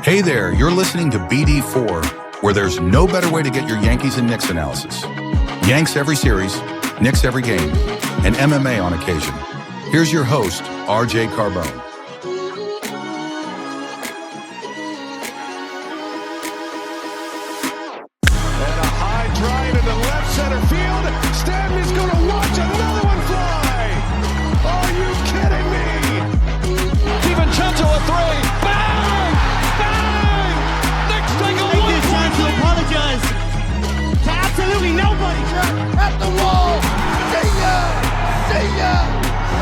Hey there, you're listening to BD4, where there's no better way to get your Yankees and Knicks analysis. Yanks every series, Knicks every game, and MMA on occasion. Here's your host, RJ Carbone. And a high drive into left center field. Stanley's going to watch another one fly. Are you kidding me? DiVincenzo a three. Bang! Bang! Knicks take a Take this chance to apologize to absolutely nobody. At the wall. See ya! See ya!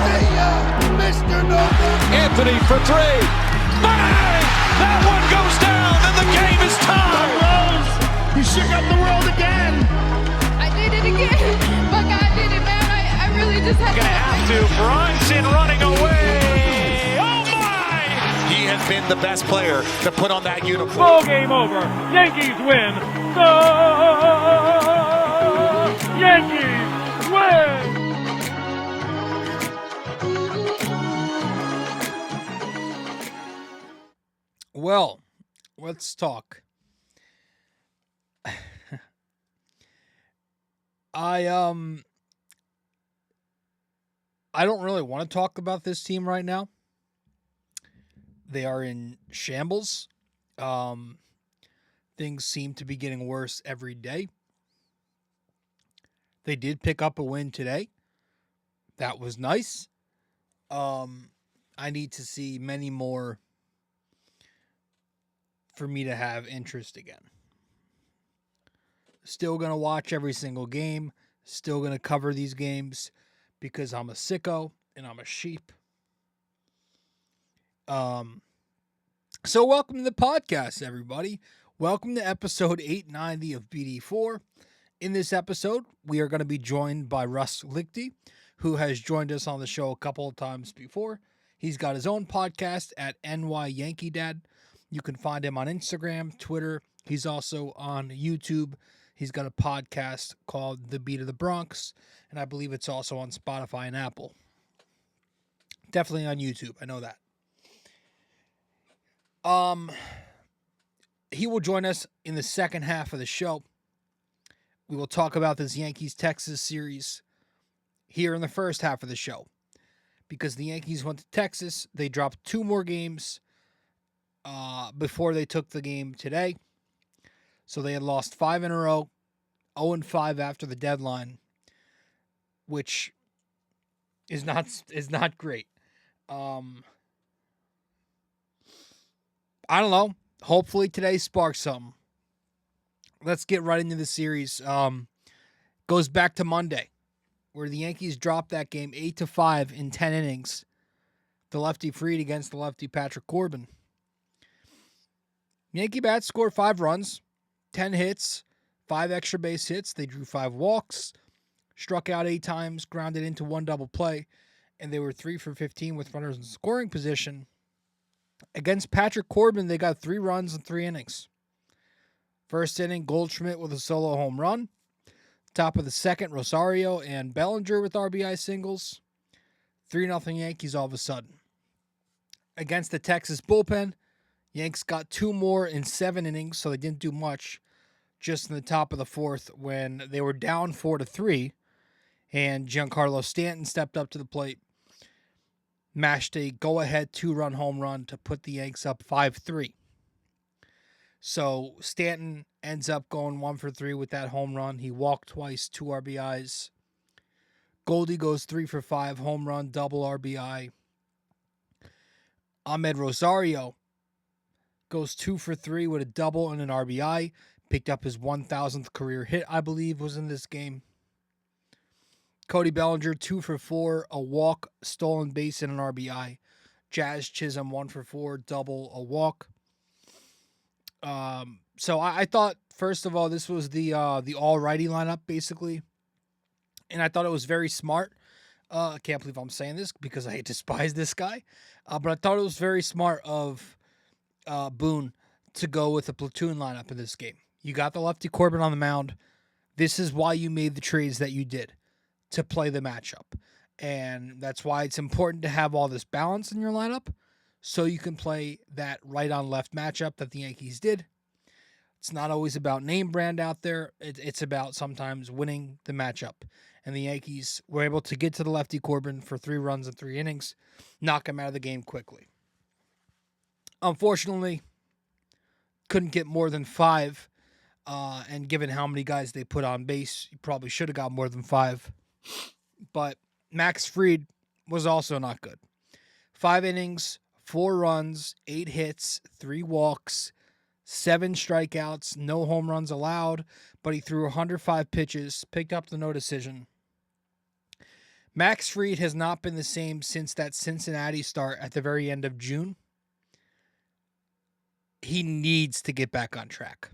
See ya! Mr. Nova. Anthony for three. Bang! That one goes down and the game is tied. Rose, you shook up the world again. I did it again. But God did it, man. I really just had Gonna have to. Brunson running away. Oh my! He has been the best player to put on that uniform. Ball game over. Yankees win. The Yankees win. Well, let's talk. I don't really want to talk about this team right now. They are in shambles. Things seem to be getting worse every day. They did pick up a win today. That was nice. I need to see many more for me to have interest again. Still going to watch every single game. Still going to cover these games because I'm a sicko and I'm a sheep. So welcome to the podcast, everybody. Welcome to episode 890 of BD4. In this episode, we are going to be joined by Russ Joins, who has joined us on the show a couple of times before. He's got his own podcast at NY Yankee Dad. You can find him on Instagram, Twitter. He's also on YouTube. He's got a podcast called The Beat of the Bronx, and I believe it's also on Spotify and Apple. Definitely on YouTube. I know that. He will join us in the second half of the show. We will talk about this Yankees-Texas series here in the first half of the show. Because the Yankees went to Texas, they dropped 2 more games before they took the game today. So they had lost 5 in a row, 0-5 after the deadline, which is not great. I don't know. Hopefully today sparks something. Let's get right into the series. Goes back to Monday, where the Yankees dropped that game 8-5 in 10 innings. The lefty Fried against the lefty Patrick Corbin. Yankee bats scored 5 runs, 10 hits, 5 extra base hits. They drew 5 walks, struck out 8 times, grounded into 1 double play, and they were 3 for 15 with runners in scoring position. Against Patrick Corbin, they got 3 runs in 3 innings. First inning, Goldschmidt with a solo home run. Top of the second, Rosario and Bellinger with RBI singles. 3-0 Yankees all of a sudden. Against the Texas bullpen, Yanks got 2 more in 7 innings, so they didn't do much. Just in the top of the 4th when they were down 4-3, and Giancarlo Stanton stepped up to the plate, mashed a go-ahead 2-run home run to put the Yanks up 5-3. So Stanton ends up going 1 for 3 with that home run. He walked twice, 2 RBIs. Goldy goes 3 for 5, home run, double RBI. Ahmed Rosario goes 2 for 3 with a double and an RBI. Picked up his 1,000th career hit, I believe, was in this game. Cody Bellinger, 2 for 4, a walk, stolen base, and an RBI. Jazz Chisholm, 1 for 4, double, a walk. So I thought, first of all, this was the all-righty lineup, basically. And I thought it was very smart. I can't believe I'm saying this because I despise this guy. But I thought it was very smart of Boone to go with a platoon lineup in this game. You got the lefty Corbin on the mound. This is why you made the trades that you did, to play the matchup. And that's why it's important to have all this balance in your lineup so you can play that right-on-left matchup that the Yankees did. It's not always about name brand out there. It's about sometimes winning the matchup. And the Yankees were able to get to the lefty Corbin for 3 runs in 3 innings, knock him out of the game quickly. Unfortunately, couldn't get more than 5. And given how many guys they put on base, you probably should have got more than 5. But Max Fried was also not good. 5 innings, 4 runs, 8 hits, 3 walks, 7 strikeouts, no home runs allowed, but he threw 105 pitches, picked up the no decision. Max Fried has not been the same since that Cincinnati start at the very end of June. He needs to get back on track.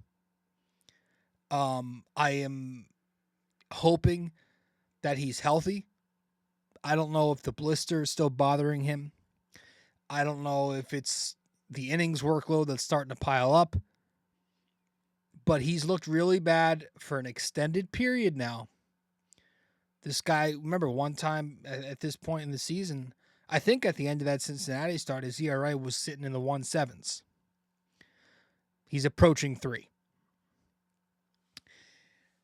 I am hoping that he's healthy. I don't know if the blister is still bothering him. I don't know if it's the innings workload that's starting to pile up. But he's looked really bad for an extended period now. This guy, remember one time at this point in the season, I think at the end of that Cincinnati start, his ERA was sitting in the 1.7s. He's approaching 3.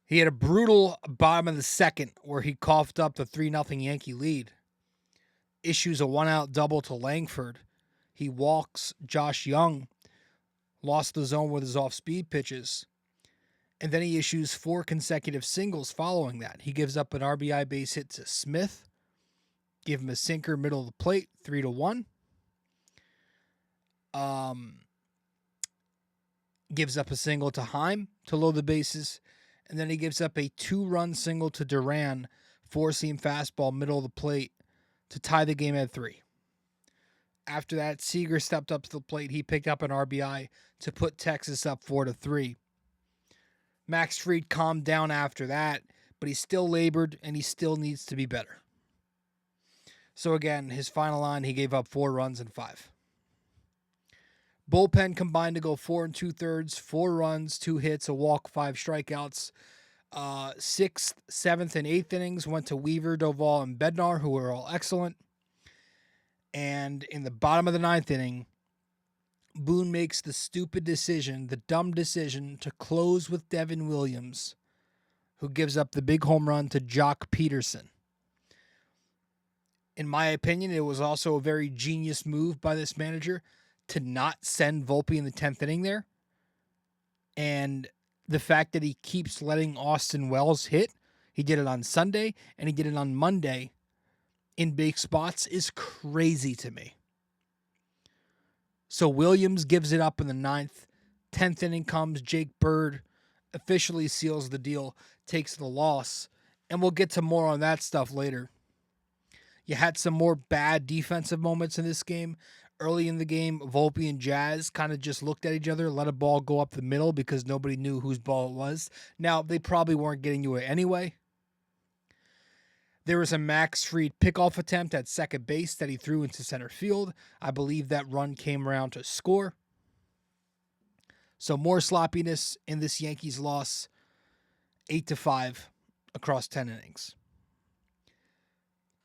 He had a brutal bottom of the second where he coughed up the 3-0 Yankee lead. Issues a 1-out double to Langford. He walks Josh Young. Lost the zone with his off-speed pitches. And then he issues 4 consecutive singles following that. He gives up an RBI base hit to Smith. Give him a sinker middle of the plate, 3-1. Gives up a single to Heim to load the bases. And then he gives up a 2-run single to Duran, 4-seam fastball middle of the plate to tie the game at 3. After that, Seager stepped up to the plate. He picked up an RBI to put Texas up 4-3. Max Fried calmed down after that, but he's still labored and he still needs to be better. So again, his final line, he gave up 4 runs and 5. Bullpen combined to go 4 2/3, 4 runs, 2 hits, a walk, 5 strikeouts. 6th, 7th, and 8th innings went to Weaver, Doval, and Bednar, who were all excellent. And in the bottom of the 9th inning, Boone makes the stupid decision, the dumb decision, to close with Devin Williams, who gives up the big home run to Jock Peterson. In my opinion, it was also a very genius move by this manager to not send Volpe in the 10th inning there. And the fact that he keeps letting Austin Wells hit, he did it on Sunday and he did it on Monday in big spots, is crazy to me. So Williams gives it up in the 9th. 10th inning comes. Jake Bird officially seals the deal, takes the loss. And we'll get to more on that stuff later. You had some more bad defensive moments in this game. Early in the game, Volpe and Jazz kind of just looked at each other, let a ball go up the middle because nobody knew whose ball it was. Now, they probably weren't getting to it anyway. There was a Max Fried pickoff attempt at second base that he threw into center field. I believe that run came around to score. So more sloppiness in this Yankees loss, 8-5 across 10 innings.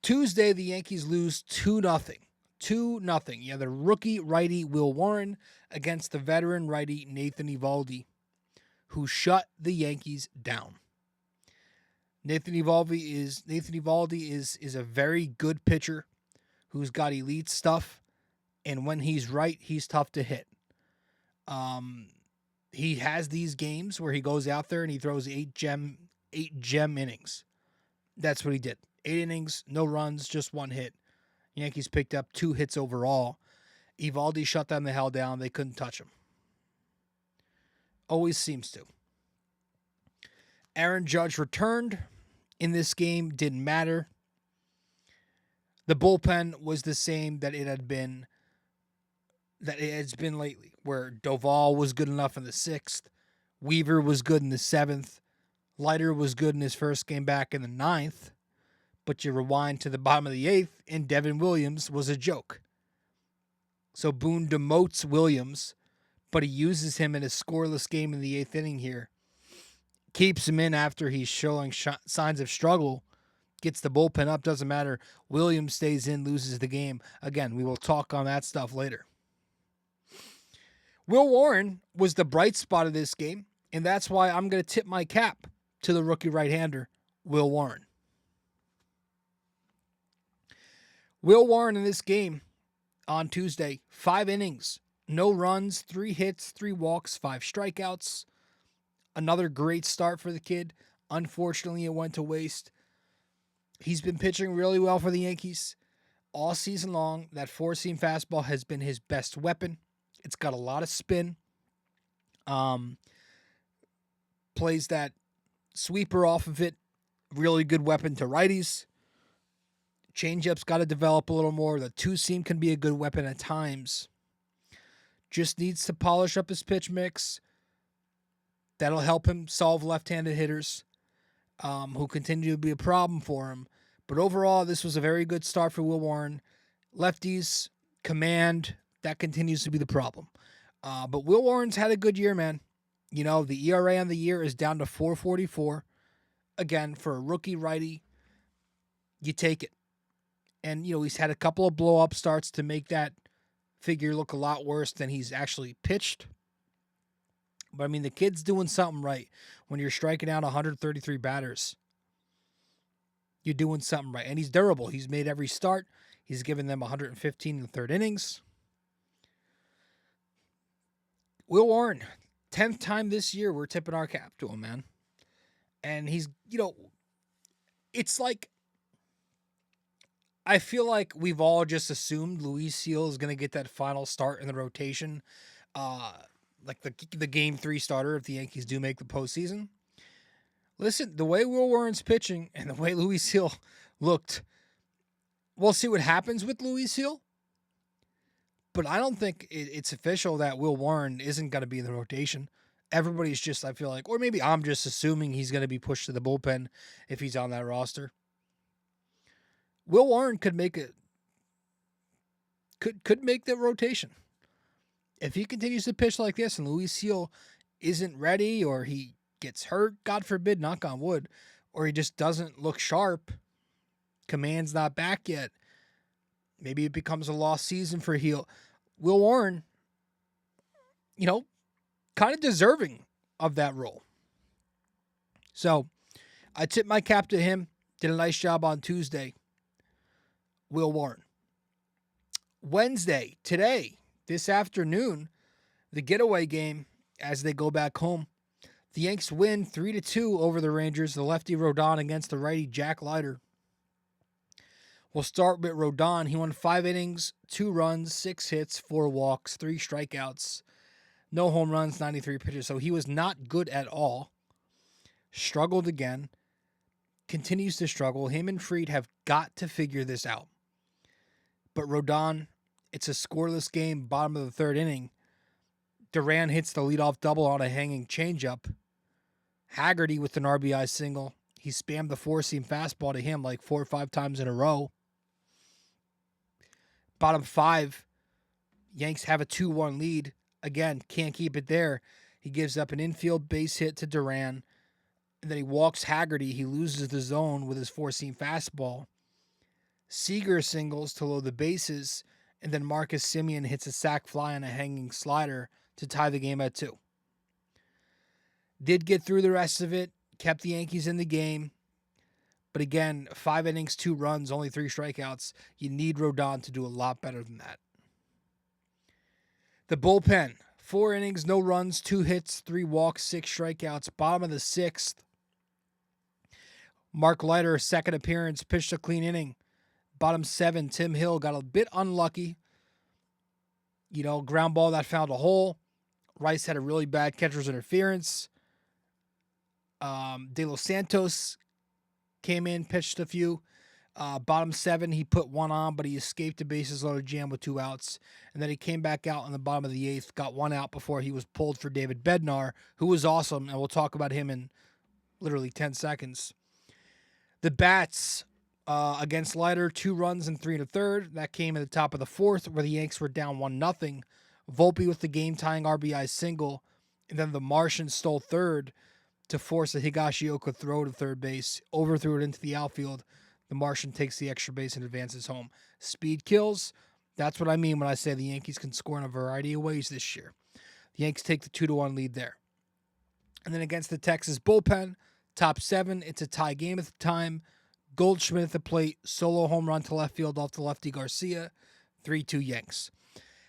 Tuesday, the Yankees lose 2-0. 2-0. You have the rookie righty Will Warren against the veteran righty Nathan Eovaldi, who shut the Yankees down. Nathan Eovaldi is a very good pitcher who's got elite stuff, and when he's right, he's tough to hit. He has these games where he goes out there and he throws 8 gem innings. That's what he did. 8 innings, no runs, just 1 hit. Yankees picked up 2 hits overall. Eovaldi shut them the hell down. They couldn't touch him. Always seems to. Aaron Judge returned in this game. Didn't matter. The bullpen was the same that it has been lately, where Doval was good enough in the 6th. Weaver was good in the 7th. Leiter was good in his first game back in the 9th. But you rewind to the bottom of the 8th, and Devin Williams was a joke. So Boone demotes Williams, but he uses him in a scoreless game in the 8th inning here. Keeps him in after he's showing signs of struggle. Gets the bullpen up, doesn't matter. Williams stays in, loses the game. Again, we will talk on that stuff later. Will Warren was the bright spot of this game, and that's why I'm going to tip my cap to the rookie right-hander, Will Warren. Will Warren in this game on Tuesday, 5 innings, no runs, 3 hits, 3 walks, 5 strikeouts. Another great start for the kid. Unfortunately, it went to waste. He's been pitching really well for the Yankees all season long. That 4-seam fastball has been his best weapon. It's got a lot of spin. Plays that sweeper off of it. Really good weapon to righties. Changeup's got to develop a little more. The 2-seam can be a good weapon at times. Just needs to polish up his pitch mix. That'll help him solve left-handed hitters who continue to be a problem for him. But overall, this was a very good start for Will Warren. Lefties, command, that continues to be the problem. But Will Warren's had a good year, man. You know, the ERA on the year is down to 4.44. Again, for a rookie righty, you take it. And, you know, he's had a couple of blow-up starts to make that figure look a lot worse than he's actually pitched. But, I mean, the kid's doing something right. When you're striking out 133 batters, you're doing something right. And he's durable. He's made every start. He's given them 115 in the third innings. Will Warren, 10th time this year we're tipping our cap to him, man. And he's, you know, it's like, I feel like we've all just assumed Luis Seal is going to get that final start in the rotation, like the Game 3 starter if the Yankees do make the postseason. Listen, the way Will Warren's pitching and the way Luis Seal looked, we'll see what happens with Luis Seal. But I don't think it's official that Will Warren isn't going to be in the rotation. Everybody's just, I feel like, or maybe I'm just assuming he's going to be pushed to the bullpen if he's on that roster. Will Warren could make the rotation. If he continues to pitch like this and Luis Seal isn't ready or he gets hurt, God forbid, knock on wood, or he just doesn't look sharp, command's not back yet, maybe it becomes a lost season for Will Warren, you know, kind of deserving of that role. So I tip my cap to him. Did a nice job on Tuesday. Will Warren. Wednesday, today, this afternoon, the getaway game as they go back home. The Yanks win 3-2 over the Rangers. The lefty Rodon against the righty Jack Leiter. We'll start with Rodon. He won 5 innings, 2 runs, 6 hits, 4 walks, 3 strikeouts, no home runs, 93 pitches. So he was not good at all. Struggled again. Continues to struggle. Him and Fried have got to figure this out. But Rodon, it's a scoreless game, bottom of the 3rd inning. Duran hits the leadoff double on a hanging changeup. Haggerty with an RBI single. He spammed the 4-seam fastball to him like 4 or 5 times in a row. Bottom 5, Yanks have a 2-1 lead. Again, can't keep it there. He gives up an infield base hit to Duran. And then he walks Haggerty. He loses the zone with his 4-seam fastball. Seager singles to load the bases. And then Marcus Semien hits a sac fly on a hanging slider to tie the game at 2. Did get through the rest of it. Kept the Yankees in the game. But again, 5 innings, 2 runs, only 3 strikeouts. You need Rodon to do a lot better than that. The bullpen, 4 innings, no runs, 2 hits, 3 walks, 6 strikeouts. Bottom of the 6th. Mark Leiter, second appearance, pitched a clean inning. Bottom 7, Tim Hill got a bit unlucky. You know, ground ball that found a hole. Rice had a really bad catcher's interference. De Los Santos came in, pitched a few. Bottom 7, he put 1 on, but he escaped the bases loaded jam with 2 outs. And then he came back out in the bottom of the 8th, got 1 out before he was pulled for David Bednar, who was awesome, and we'll talk about him in literally 10 seconds. The bats against Leiter, 2 runs and 3 1/3. That came at the top of the 4th, where the Yanks were down 1-0. Volpe with the game-tying RBI single, and then the Martian stole third to force a Higashioka throw to third base, overthrew it into the outfield. The Martian takes the extra base and advances home. Speed kills. That's what I mean when I say the Yankees can score in a variety of ways this year. The Yanks take the 2-1 lead there. And then against the Texas bullpen, top 7, it's a tie game at the time. Goldschmidt at the plate, solo home run to left field off the lefty Garcia, 3-2 Yanks.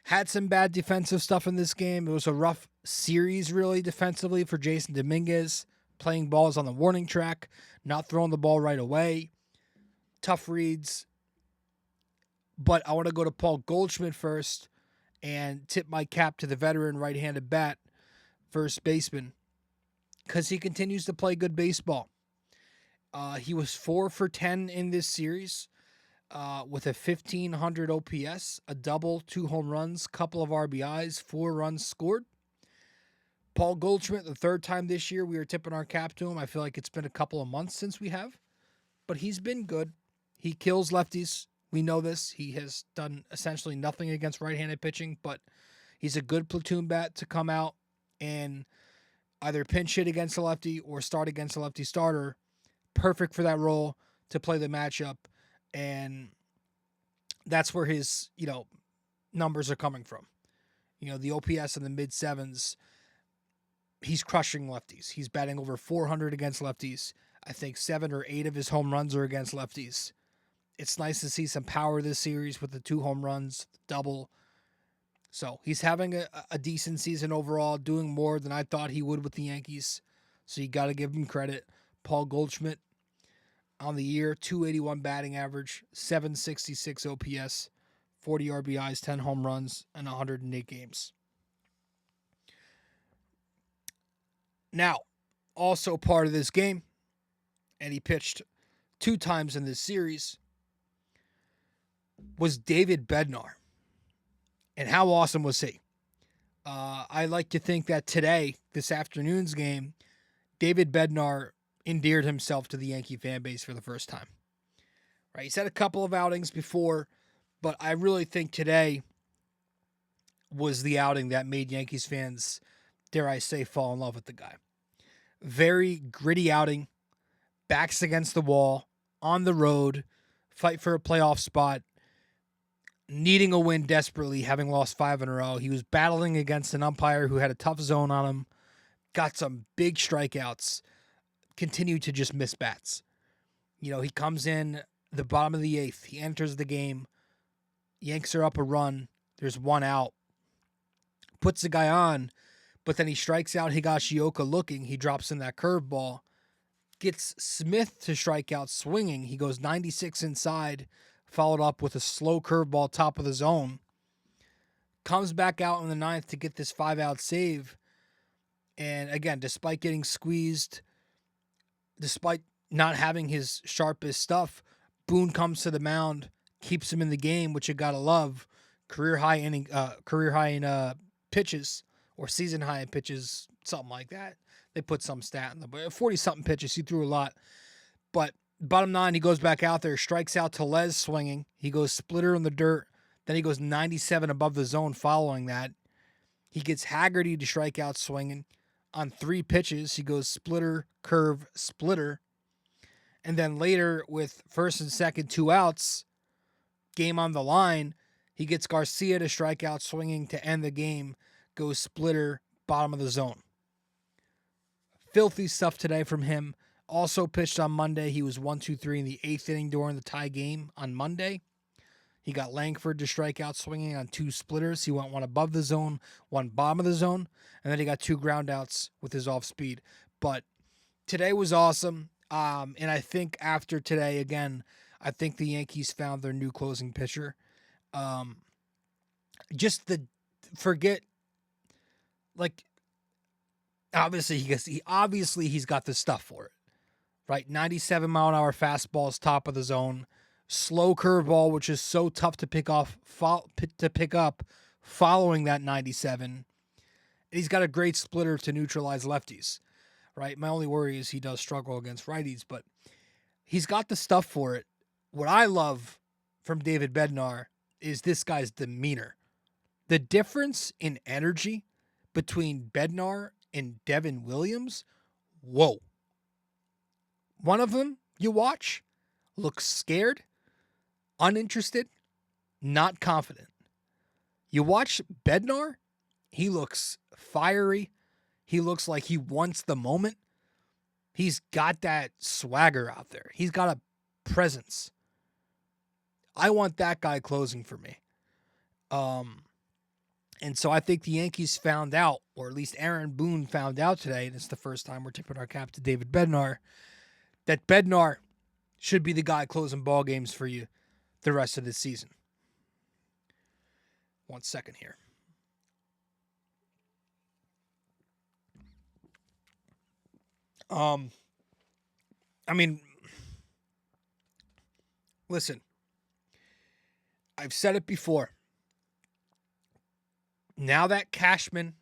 Had some bad defensive stuff in this game. It was a rough series, really, defensively for Jason Dominguez, playing balls on the warning track, not throwing the ball right away. Tough reads. But I want to go to Paul Goldschmidt first and tip my cap to the veteran right-handed bat, first baseman, because he continues to play good baseball. He was 4 for 10 in this series with a 1,500 OPS, a double, 2 home runs, couple of RBIs, 4 runs scored. Paul Goldschmidt, the third time this year we are tipping our cap to him. I feel like it's been a couple of months since we have, but he's been good. He kills lefties. We know this. He has done essentially nothing against right-handed pitching, but he's a good platoon bat to come out and either pinch hit against a lefty or start against a lefty starter. Perfect for that role to play the matchup, and that's where his, numbers are coming from. The OPS in the mid-7s, he's crushing lefties. He's batting over 400 against lefties. I think 7 or 8 of his home runs are against lefties. It's nice to see some power this series with the 2 home runs, double. So he's having a decent season overall, doing more than I thought he would with the Yankees. So you got to give him credit. Paul Goldschmidt on the year, 281 batting average, 766 OPS, 40 RBIs, 10 home runs, and 108 games. Now, also part of this game, and he pitched 2 times in this series, was David Bednar. And how awesome was he? I like to think that today, this afternoon's game, David Bednar endeared himself to the Yankee fan base for the first time. Right? He's had a couple of outings before, but I really think today was the outing that made Yankees fans, dare I say, fall in love with the guy. Very gritty outing, backs against the wall, on the road, fight for a playoff spot, needing a win desperately, having lost 5 in a row. He was battling against an umpire who had a tough zone on him, got some big strikeouts, continued to just miss bats. He comes in the bottom of the 8th. He enters the game. Yanks are up a run. There's 1 out. Puts the guy on, but then he strikes out Higashioka looking. He drops in that curveball. Gets Smith to strike out swinging. He goes 96 inside, followed up with a slow curveball top of the zone. Comes back out in the 9th to get this 5-out save. And again, despite getting squeezed, despite not having his sharpest stuff, Boone comes to the mound, keeps him in the game, which you gotta love. Career high in pitches, or season high in pitches, something like that. They put some stat in them, but 40-something pitches. He threw a lot. But bottom 9, he goes back out there, strikes out Tellez swinging. He goes splitter in the dirt. Then he goes 97 above the zone following that. He gets Haggerty to strike out swinging. On 3 pitches, he goes splitter, curve, splitter. And then later, with first and second 2 outs, game on the line, he gets Garcia to strike out swinging to end the game, goes splitter, bottom of the zone. Filthy stuff today from him. Also pitched on Monday. He was 1-2-3 in the 8th inning during the tie game on Monday. He got Langford to strike out swinging on 2 splitters. He went 1 above the zone, 1 bottom of the zone, and then he got 2 ground outs with his off speed. But today was awesome. And I think after today, again, I think the Yankees found their new closing pitcher. Obviously he's got the stuff for it, right? 97-mile-an-hour fastball is top of the zone. Slow curveball, which is so tough to pick up following that 97. And he's got a great splitter to neutralize lefties, right? My only worry is he does struggle against righties, but he's got the stuff for it. What I love from David Bednar is this guy's demeanor. The difference in energy between Bednar and Devin Williams, whoa. One of them, you watch, looks scared, uninterested, not confident. You watch Bednar, he looks fiery. He looks like he wants the moment. He's got that swagger out there. He's got a presence. I want that guy closing for me. And so I think the Yankees found out, or at least Aaron Boone found out today, and it's the first time we're tipping our cap to David Bednar, that Bednar should be the guy closing ball games for you the rest of the season. 1 second here. I mean, listen, I've said it before. Now that Cashman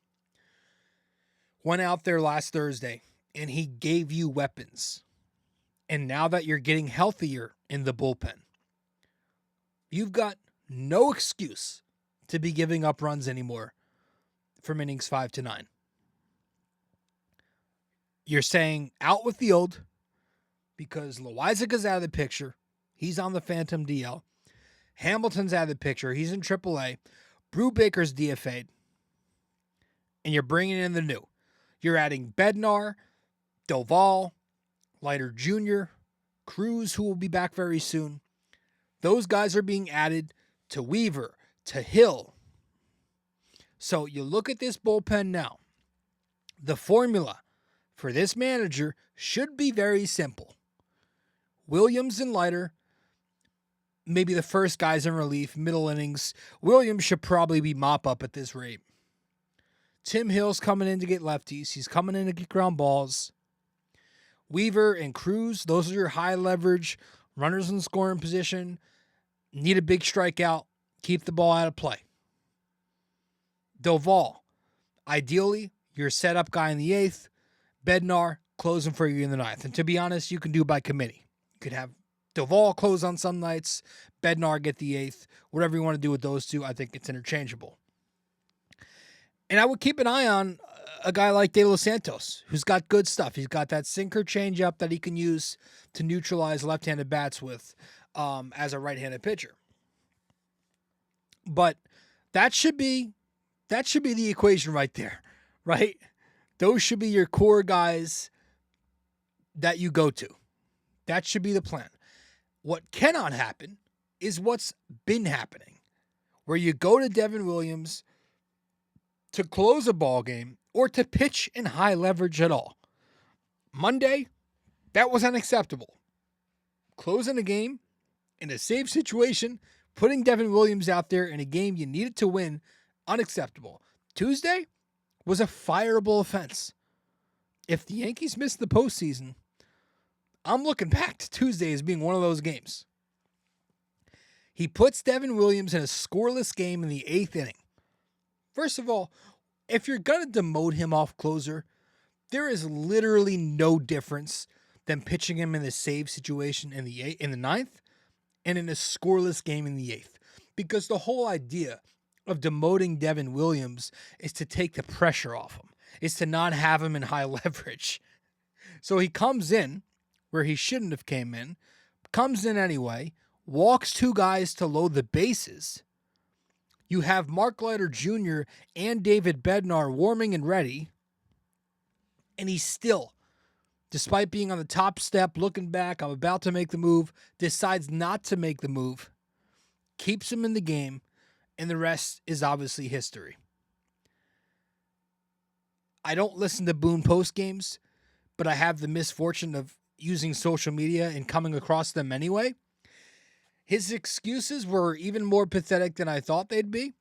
went out there last Thursday and he gave you weapons, and now that you're getting healthier in the bullpen, you've got no excuse to be giving up runs anymore from innings 5 to 9. You're saying out with the old because Loizaga's out of the picture. He's on the Phantom DL. Hamilton's out of the picture. He's in AAA. Brubaker's DFA'd. And you're bringing in the new. You're adding Bednar, Doval, Leiter Jr., Cruz, who will be back very soon. Those guys are being added to Weaver, to Hill. So you look at this bullpen now. The formula for this manager should be very simple. Williams and Leiter, maybe the first guys in relief, middle innings. Williams should probably be mop-up at this rate. Tim Hill's coming in to get lefties. He's coming in to get ground balls. Weaver and Cruz, those are your high leverage runners in scoring position. Need a big strikeout. Keep the ball out of play. Doval, ideally, your setup guy in the 8th. Bednar, closing for you in the 9th. And to be honest, you can do by committee. You could have Doval close on some nights, Bednar get the 8th. Whatever you want to do with those two, I think it's interchangeable. And I would keep an eye on a guy like De Los Santos, who's got good stuff. He's got that sinker changeup that he can use to neutralize left-handed bats with as a right-handed pitcher. But that should be the equation right there, right? Those should be your core guys that you go to. That should be the plan. What cannot happen is what's been happening, where you go to Devin Williams to close a ball game or to pitch in high leverage at all. Monday, that was unacceptable. Closing a game in a save situation, putting Devin Williams out there in a game you needed to win, unacceptable. Tuesday was a fireable offense. If the Yankees missed the postseason, I'm looking back to Tuesday as being one of those games. He puts Devin Williams in a scoreless game in the 8th inning. First of all, if you're going to demote him off closer, there is literally no difference than pitching him in the save situation in the 9th and in a scoreless game in the 8th. Because the whole idea of demoting Devin Williams is to take the pressure off him. Is to not have him in high leverage. So he comes in where he shouldn't have came in, comes in anyway, walks 2 guys to load the bases. You have Mark Leiter Jr. and David Bednar warming and ready, and he still, despite being on the top step, looking back, I'm about to make the move, decides not to make the move, keeps him in the game, and the rest is obviously history. I don't listen to Boone post games, but I have the misfortune of using social media and coming across them anyway. His excuses were even more pathetic than I thought they'd be.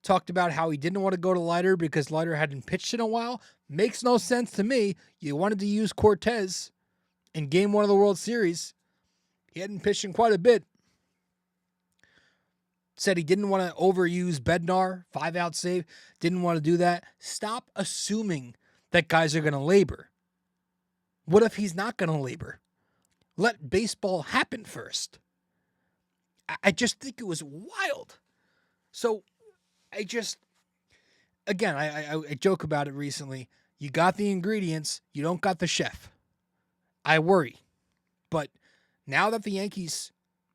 Talked about how he didn't want to go to Leiter because Leiter hadn't pitched in a while. Makes no sense to me. You wanted to use Cortez in Game 1 of the World Series. He hadn't pitched in quite a bit. Said he didn't want to overuse Bednar, 5-out save. Didn't want to do that. Stop assuming that guys are going to labor. What if he's not going to labor? Let baseball happen first. I just think it was wild. So I joke about it recently. You got the ingredients. You don't got the chef. I worry. But now that the Yankees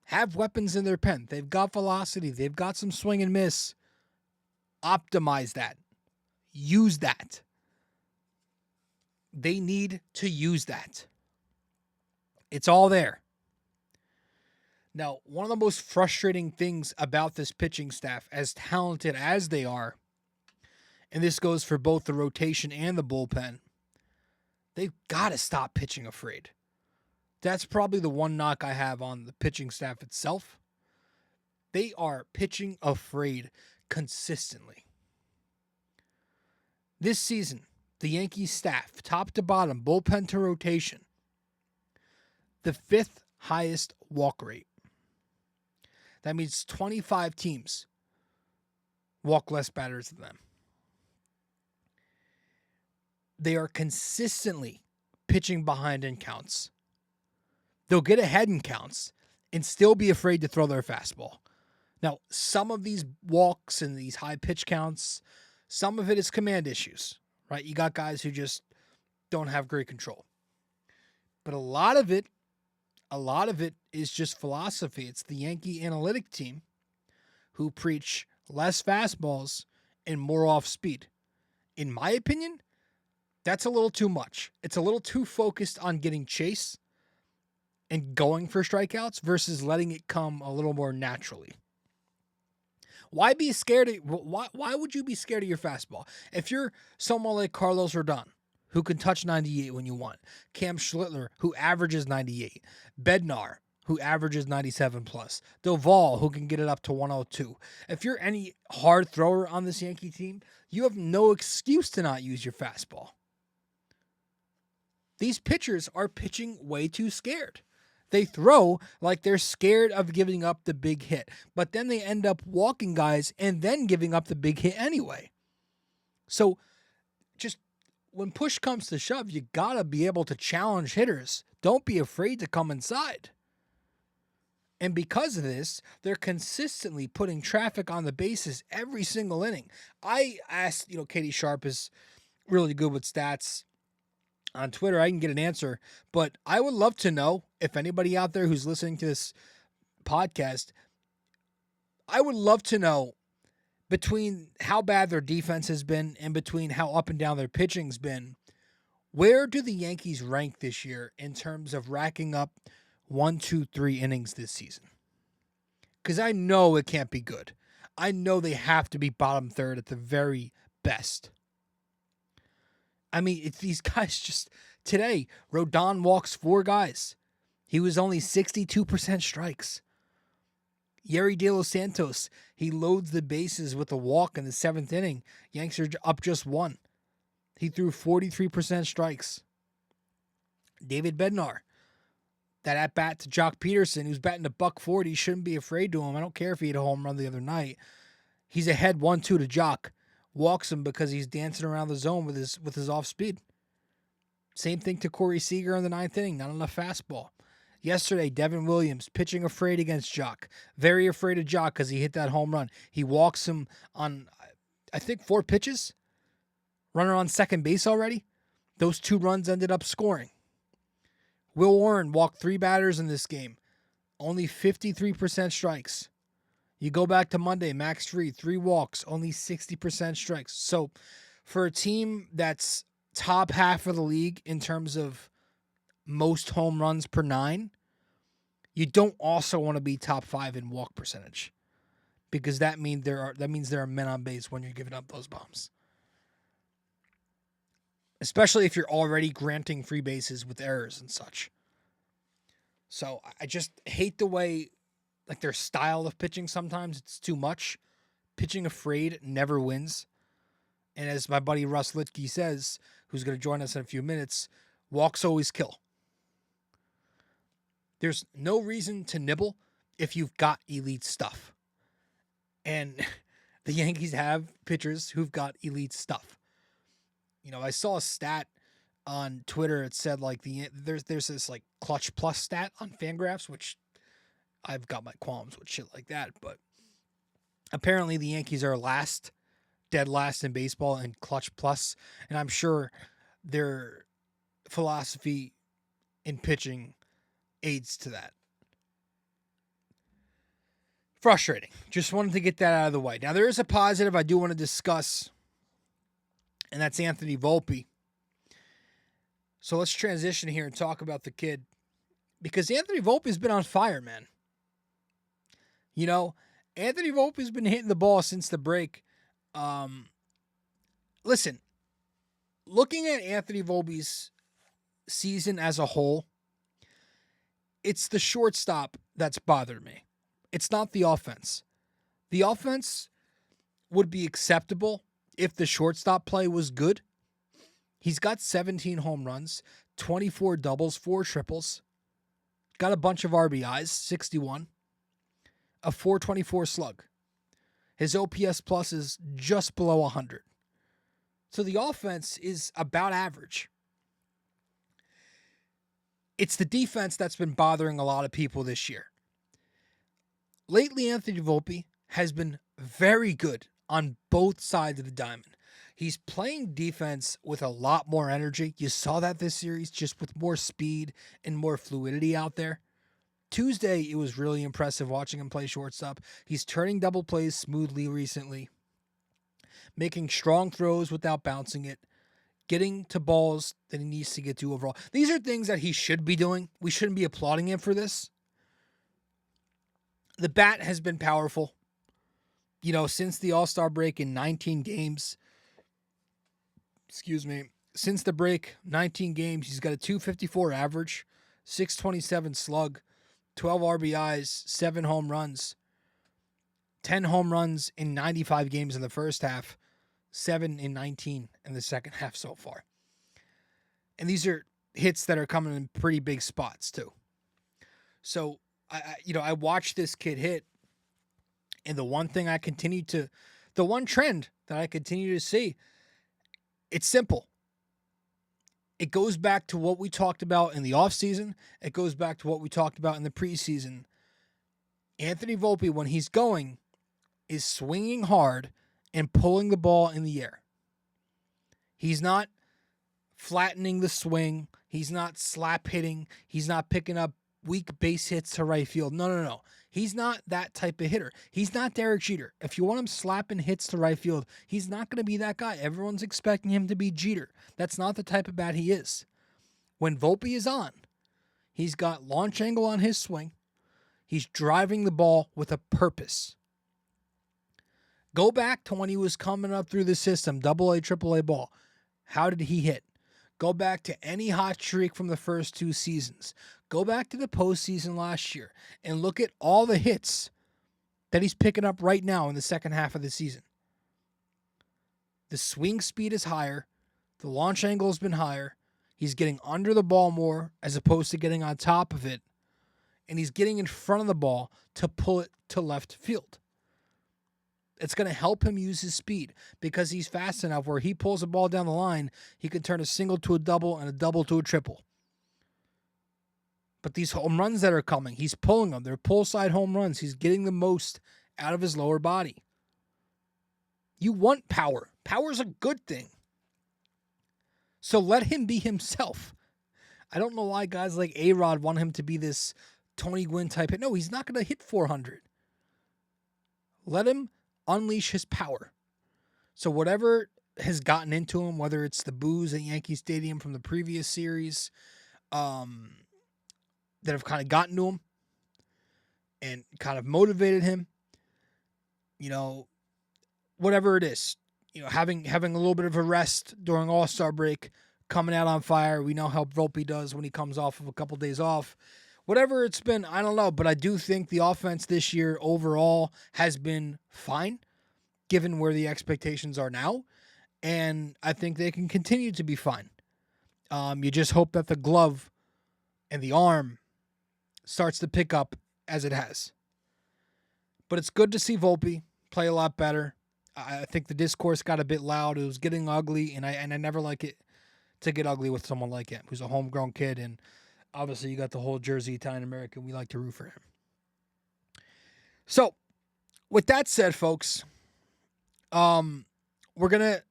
have weapons in their pen, they've got velocity, they've got some swing and miss, optimize that. use that. They need to use that. It's all there. Now, one of the most frustrating things about this pitching staff, as talented as they are, and this goes for both the rotation and the bullpen, they've got to stop pitching afraid. That's probably the one knock I have on the pitching staff itself. They are pitching afraid consistently. This season, the Yankees staff, top to bottom, bullpen to rotation, the 5th highest walk rate. That means 25 teams walk less batters than them. They are consistently pitching behind in counts. They'll get ahead in counts and still be afraid to throw their fastball. Now, some of these walks and these high pitch counts, some of it is command issues, right? You got guys who just don't have great control. But a lot of it is just philosophy. It's the Yankee analytic team who preach less fastballs and more off speed. In my opinion, that's a little too much. It's a little too focused on getting chase and going for strikeouts versus letting it come a little more naturally. Why be scared? Why would you be scared of your fastball? If you're someone like Carlos Rodon, who can touch 98 when you want, Cam Schlittler, who averages 98, Bednar, who averages 97 plus, Doval, who can get it up to 102. If you're any hard thrower on this Yankee team, you have no excuse to not use your fastball. These pitchers are pitching way too scared. They throw like they're scared of giving up the big hit, but then they end up walking guys and then giving up the big hit anyway. So just when push comes to shove, you got to be able to challenge hitters. Don't be afraid to come inside. And because of this, they're consistently putting traffic on the bases every single inning. I asked, Katie Sharp is really good with stats on Twitter. I can get an answer, but I would love to know if anybody out there who's listening to this podcast, I would love to know between how bad their defense has been and between how up and down their pitching's been, where do the Yankees rank this year in terms of racking up 1, 2, 3 innings this season? Because I know it can't be good. I know they have to be bottom third at the very best. I mean, it's these guys just... Today, Rodon walks 4 guys. He was only 62% strikes. Yerry De Los Santos, he loads the bases with a walk in the 7th inning. Yanks are up just 1. He threw 43% strikes. David Bednar, that at-bat to Jock Peterson, who's batting $140, shouldn't be afraid to him. I don't care if he hit a home run the other night. He's ahead 1-2 to Jock. Walks him because he's dancing around the zone with his off-speed. Same thing to Corey Seager in the 9th inning. Not enough fastball. Yesterday, Devin Williams pitching afraid against Jock. Very afraid of Jock because he hit that home run. He walks him on, I think, 4 pitches. Runner on second base already. Those 2 runs ended up scoring. Will Warren walked 3 batters in this game. Only 53% strikes. You go back to Monday, Max Fried, 3 walks, only 60% strikes. So for a team that's top half of the league in terms of most home runs per 9, you don't also want to be top 5 in walk percentage, because that means there are men on base when you're giving up those bombs. Especially if you're already granting free bases with errors and such. So I just hate the way, like, their style of pitching sometimes. It's too much. Pitching afraid never wins. And as my buddy Russ Litke says, who's going to join us in a few minutes, walks always kill. There's no reason to nibble if you've got elite stuff. And the Yankees have pitchers who've got elite stuff. I saw a stat on Twitter. It said, like, there's this, like, clutch plus stat on Fangraphs, which I've got my qualms with shit like that. But apparently the Yankees are dead last in baseball in clutch plus. And I'm sure their philosophy in pitching aids to that. Frustrating. Just wanted to get that out of the way. Now, there is a positive I do want to discuss and that's Anthony Volpe. So let's transition here and talk about the kid, because Anthony Volpe's been on fire, man. You know, Anthony Volpe's been hitting the ball since the break. Listen, looking at Anthony Volpe's season as a whole, it's the shortstop that's bothered me. It's not the offense. The offense would be acceptable if the shortstop play was good. He's got 17 home runs, 24 doubles, 4 triples, got a bunch of RBIs, 61, a 424 slug. His OPS plus is just below 100. So the offense is about average. It's the defense that's been bothering a lot of people this year. Lately, Anthony Volpe has been very good on both sides of the diamond. He's playing defense with a lot more energy. You saw that this series, just with more speed and more fluidity out there. Tuesday, it was really impressive watching him play shortstop. He's turning double plays smoothly recently, making strong throws without bouncing it, getting to balls that he needs to get to overall. These are things that he should be doing. We shouldn't be applauding him for this. The bat has been powerful. You know, since the All-Star break in 19 games, since the break, 19 games, he's got a 254 average, 627 slug, 12 RBIs, 7 home runs, 10 home runs in 95 games in the first half, 7 in 19 in the second half so far. And these are hits that are coming in pretty big spots too. So, I watched this kid hit, and the one trend that I continue to see, it's simple. It goes back to what we talked about in the offseason. It goes back to what we talked about in the preseason. Anthony Volpe, when he's going, is swinging hard and pulling the ball in the air. He's not flattening the swing. He's not slap hitting. He's not picking up weak base hits to right field. No. He's not that type of hitter. He's not Derek Jeter. If you want him slapping hits to right field, he's not going to be that guy. Everyone's expecting him to be Jeter. That's not the type of bat he is. When Volpe is on, he's got launch angle on his swing. He's driving the ball with a purpose. Go back to when he was coming up through the system, AA, AAA ball. How did he hit? Go back to any hot streak from the first 2 seasons. Go back to the postseason last year and look at all the hits that he's picking up right now in the second half of the season. The swing speed is higher. The launch angle has been higher. He's getting under the ball more as opposed to getting on top of it. And he's getting in front of the ball to pull it to left field. It's going to help him use his speed because he's fast enough where he pulls the ball down the line, he can turn a single to a double and a double to a triple. But these home runs that are coming, he's pulling them. They're pull side home runs. He's getting the most out of his lower body. You want power. Power's a good thing. So let him be himself. I don't know why guys like A-Rod want him to be this Tony Gwynn type hit. No, he's not going to hit 400. Let him unleash his power. So whatever has gotten into him, whether it's the boos at Yankee Stadium from the previous series, that have kind of gotten to him and kind of motivated him, whatever it is, having a little bit of a rest during All-Star break, coming out on fire. We know how Volpe does when he comes off of a couple days off. Whatever it's been, I don't know, but I do think the offense this year overall has been fine, given where the expectations are now, and I think they can continue to be fine. You just hope that the glove and the arm starts to pick up as it has. But it's good to see Volpe play a lot better. I think the discourse got a bit loud. It was getting ugly, and I never like it to get ugly with someone like him, who's a homegrown kid, and obviously you got the whole Jersey Italian American. We like to root for him. So, with that said, folks, we're going to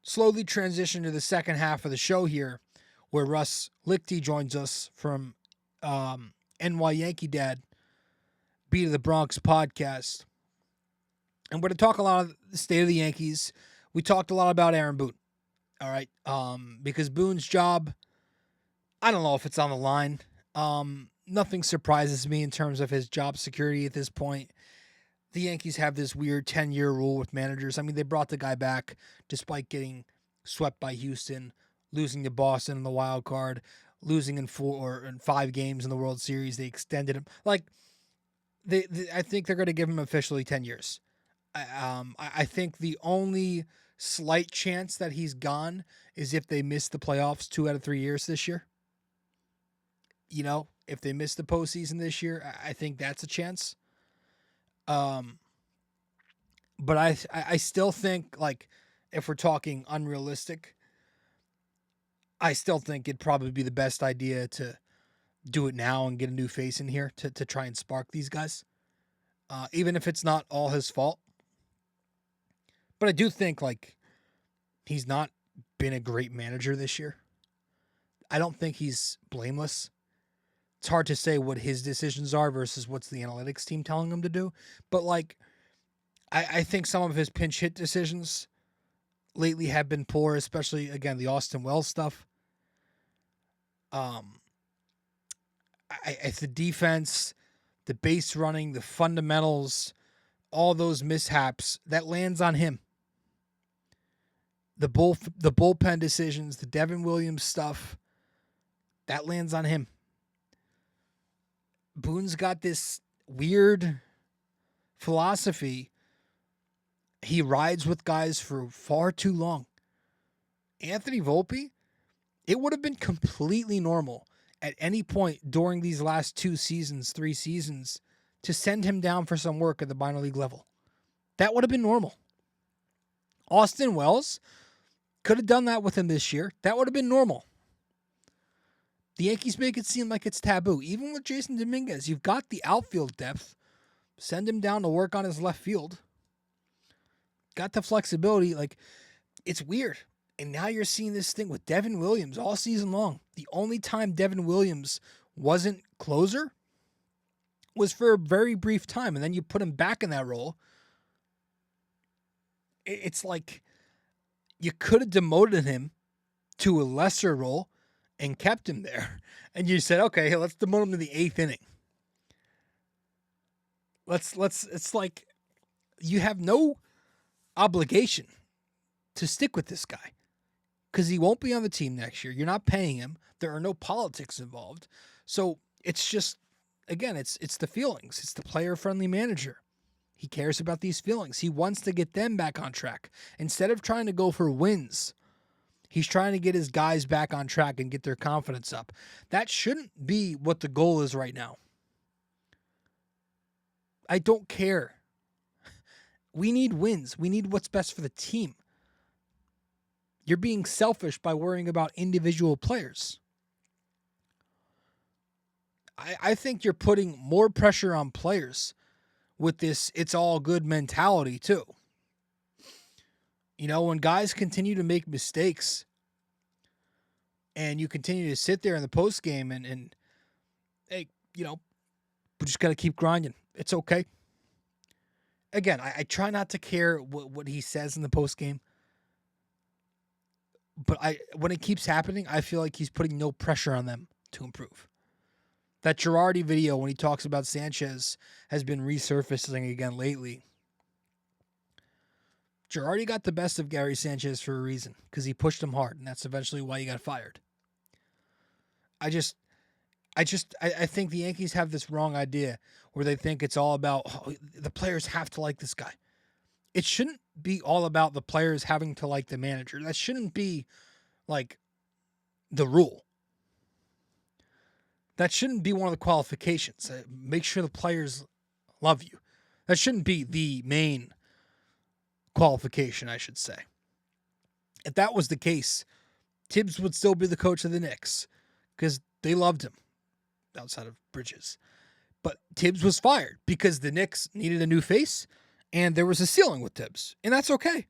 slowly transition to the second half of the show here, where Russ Lichty joins us from NY Yankee Dad, Beat of the Bronx podcast. And we're going to talk a lot of the state of the Yankees. We talked a lot about Aaron Boone. All right. Because Boone's job, I don't know if it's on the line. Nothing surprises me in terms of his job security at this point. The Yankees have this weird 10-year rule with managers. I mean, they brought the guy back despite getting swept by Houston, losing to Boston in the wild card, losing in 5 games in the World Series. They extended him. Like, I think they're going to give him officially 10 years. I think the only slight chance that he's gone is if they miss the playoffs 2 out of 3 years this year. You know, if they miss the postseason this year, I think that's a chance. But I still think, like, if we're talking unrealistic, I still think it'd probably be the best idea to do it now and get a new face in here to try and spark these guys. Even if it's not all his fault. But I do think, like, he's not been a great manager this year. I don't think he's blameless. It's hard to say what his decisions are versus what's the analytics team telling him to do. But, like, I think some of his pinch hit decisions lately have been poor, especially, again, the Austin Wells stuff. It's the defense, the base running, the fundamentals, all those mishaps, that lands on him. The bullpen decisions, the Devin Williams stuff, that lands on him. Boone's got this weird philosophy. He rides with guys for far too long. Anthony Volpe, it would have been completely normal at any point during these last 3 seasons, to send him down for some work at the minor league level. That would have been normal. Austin Wells could have done that with him this year. That would have been normal. The Yankees make it seem like it's taboo. Even with Jason Dominguez, you've got the outfield depth. Send him down to work on his left field. Got the flexibility. Like, it's weird. And now you're seeing this thing with Devin Williams all season long. The only time Devin Williams wasn't closer was for a very brief time. And then you put him back in that role. It's like you could have demoted him to a lesser role and kept him there. And you said, okay, let's demote him to the 8th inning. It's like you have no obligation to stick with this guy because he won't be on the team next year. You're not paying him. There are no politics involved. So it's just, again, it's the feelings. It's the player-friendly manager. He cares about these feelings. He wants to get them back on track. Instead of trying to go for wins, he's trying to get his guys back on track and get their confidence up. That shouldn't be what the goal is right now. I don't care. We need wins. We need what's best for the team. You're being selfish by worrying about individual players. I think you're putting more pressure on players with this it's all good mentality too. You know, when guys continue to make mistakes and you continue to sit there in the post game and hey, you know, we just got to keep grinding. It's okay. Again, I try not to care what he says in the post game. But when it keeps happening, I feel like he's putting no pressure on them to improve. That Girardi video when he talks about Sanchez has been resurfacing again lately. Girardi got the best of Gary Sanchez for a reason, because he pushed him hard, and that's eventually why he got fired. I think the Yankees have this wrong idea where they think it's all about the players have to like this guy. It shouldn't be all about the players having to like the manager. That shouldn't be like the rule. That shouldn't be one of the qualifications. Make sure the players love you. That shouldn't be the main qualification, I should say. If that was the case, Tibbs would still be the coach of the Knicks because they loved him outside of Bridges. But Tibbs was fired because the Knicks needed a new face and there was a ceiling with Tibbs. And that's okay.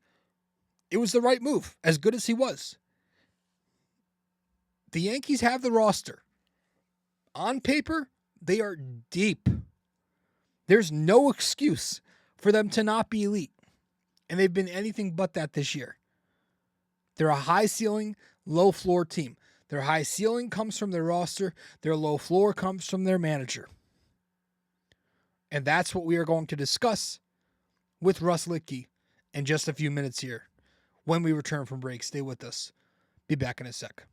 It was the right move, as good as he was. The Yankees have the roster. On paper, they are deep. There's no excuse for them to not be elite. And they've been anything but that this year. They're a high ceiling, low floor team. Their high ceiling comes from their roster. Their low floor comes from their manager. And that's what we are going to discuss with Russ Lichtke in just a few minutes here. When we return from break, stay with us. Be back in a sec.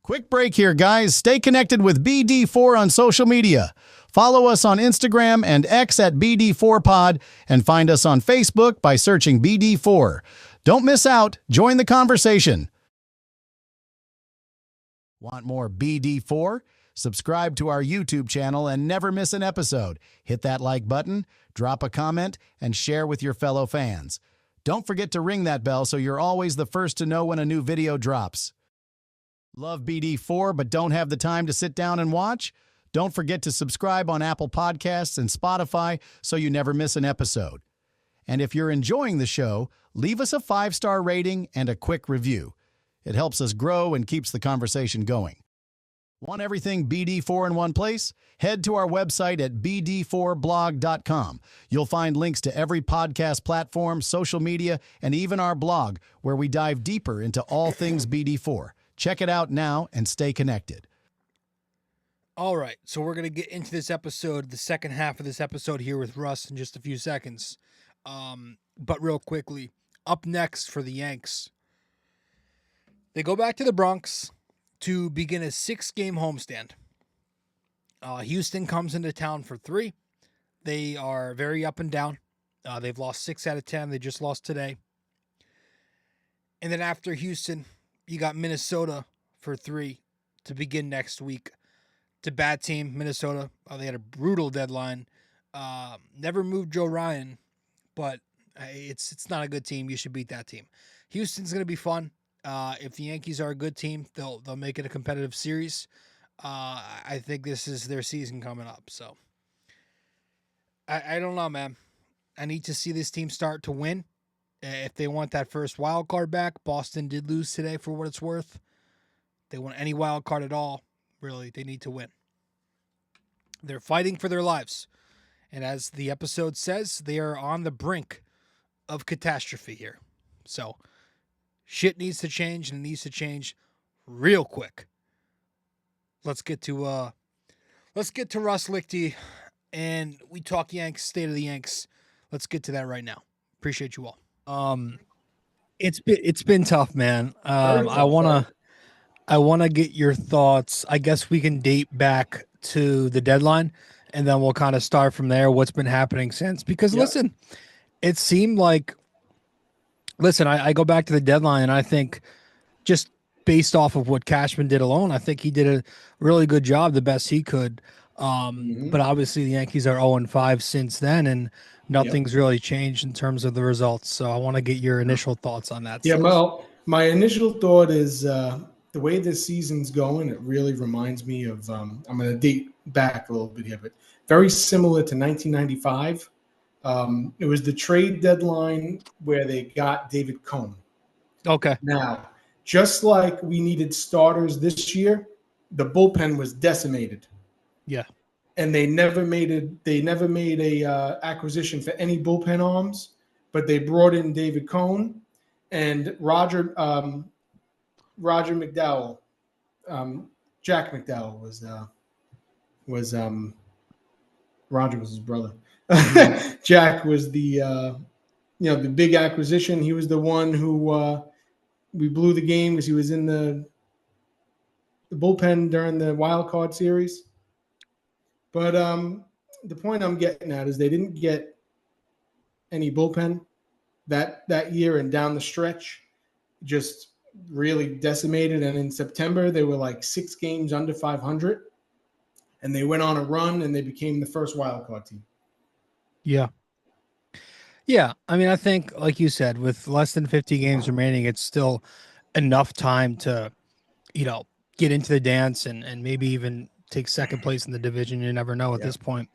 Quick break here, guys. Stay connected with BD4 on social media. Follow us on Instagram and X at BD4Pod, and find us on Facebook by searching BD4. Don't miss out. Join the conversation. Want more BD4? Subscribe to our YouTube channel and never miss an episode. Hit that like button, drop a comment, and share with your fellow fans. Don't forget to ring that bell so you're always the first to know when a new video drops. Love BD4 but don't have the time to sit down and watch? Don't forget to subscribe on Apple Podcasts and Spotify so you never miss an episode. And if you're enjoying the show, leave us a 5-star rating and a quick review. It helps us grow and keeps the conversation going. Want everything BD4 in one place? Head to our website at bd4blog.com. You'll find links to every podcast platform, social media, and even our blog, where we dive deeper into all things BD4. Check it out now and stay connected. All right, so we're going to get into this episode, the second half of this episode here with Russ in just a few seconds. But real quickly, up next for the Yanks, they go back to the Bronx to begin a 6-game homestand. Houston comes into town for 3. They are very up and down. They've lost 6 out of 10. They just lost today. And then after Houston, you got Minnesota for 3 to begin next week. It's a bad team, Minnesota. They had a brutal deadline. Never moved Joe Ryan, but it's not a good team. You should beat that team. Houston's going to be fun. If the Yankees are a good team, they'll make it a competitive series. I think this is their season coming up. So I don't know, man. I need to see this team start to win. If they want that first wild card back, Boston did lose today for what it's worth. If they want any wild card at all, really, they need to win. They're fighting for their lives. And as the episode says, they are on the brink of catastrophe here. So shit needs to change, and it needs to change real quick. Let's get to Russ Lichtke, and we talk Yanks, state of the Yanks. Let's get to that right now. Appreciate you all. It's been tough, man. I wanna get your thoughts. I guess we can date back to the deadline, and then we'll kind of start from there. What's been happening since? Because listen, it seemed like. Listen, I go back to the deadline, and I think just based off of what Cashman did alone, I think he did a really good job, the best he could. But obviously the Yankees are 0-5 since then, and nothing's really changed in terms of the results. So I want to get your initial thoughts on that. Yeah, well, my initial thought is the way this season's going, it really reminds me of I'm going to date back a little bit here, but very similar to 1995. It was the trade deadline where they got David Cone. Okay. Now, just like we needed starters this year, the bullpen was decimated. Yeah. And they never made a acquisition for any bullpen arms, but they brought in David Cone and Roger McDowell. Jack McDowell was Roger was his brother. Jack was the big acquisition. He was the one who we blew the game because he was in the bullpen during the wild card series. But the point I'm getting at is they didn't get any bullpen that year, and down the stretch just really decimated. And in September, they were like 6 games under 500, and they went on a run, and they became the first wild card team. Yeah. Yeah. I mean, I think, like you said, with less than 50 games remaining, it's still enough time to, get into the dance and maybe even take second place in the division. You never know at this point.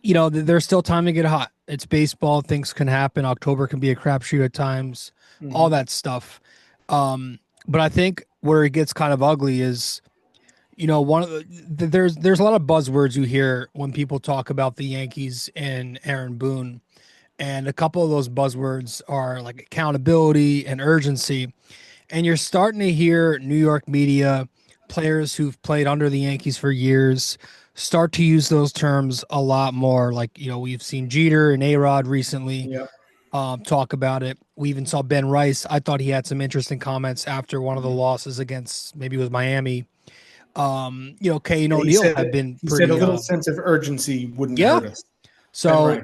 There's still time to get hot. It's baseball. Things can happen. October can be a crapshoot at times, all that stuff. But I think where it gets kind of ugly is, there's a lot of buzzwords you hear when people talk about the Yankees and Aaron Boone. And a couple of those buzzwords are like accountability and urgency. And you're starting to hear New York media, players who've played under the Yankees for years, start to use those terms a lot more. Like, we've seen Jeter and A-Rod recently talk about it. We even saw Ben Rice. I thought he had some interesting comments after one of the losses against, maybe it was Miami. Kay and O'Neill have been he pretty. said a little sense of urgency wouldn't hurt us. So,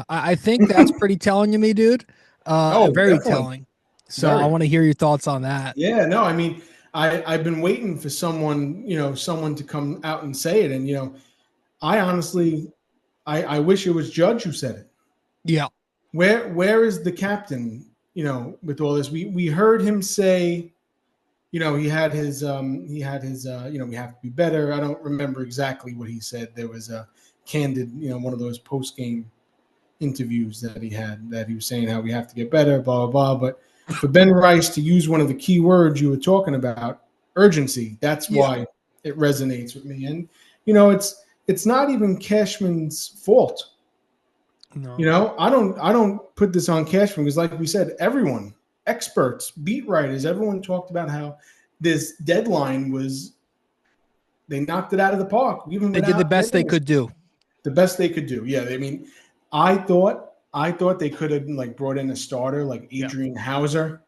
I think that's pretty telling to me, dude. Very definitely. telling. So I want to hear your thoughts on that. Yeah, no, I mean, I've been waiting for someone to come out and say it. And, I honestly, I wish it was Judge who said it. Yeah. Where is the captain, with all this? We heard him say, he had his, we have to be better. I don't remember exactly what he said. There was a candid, one of those post-game interviews that he had, that he was saying how we have to get better, blah, blah, blah. But for Ben Rice to use one of the key words you were talking about, urgency, that's why it resonates with me. And, it's not even Cashman's fault. No. I don't put this on Cashman because, like we said, everyone, experts, beat writers, everyone talked about how this deadline was, they knocked it out of the park. They did the best they could do. The best they could do. Yeah. I mean, I thought they could have brought in a starter like Adrian Hauser.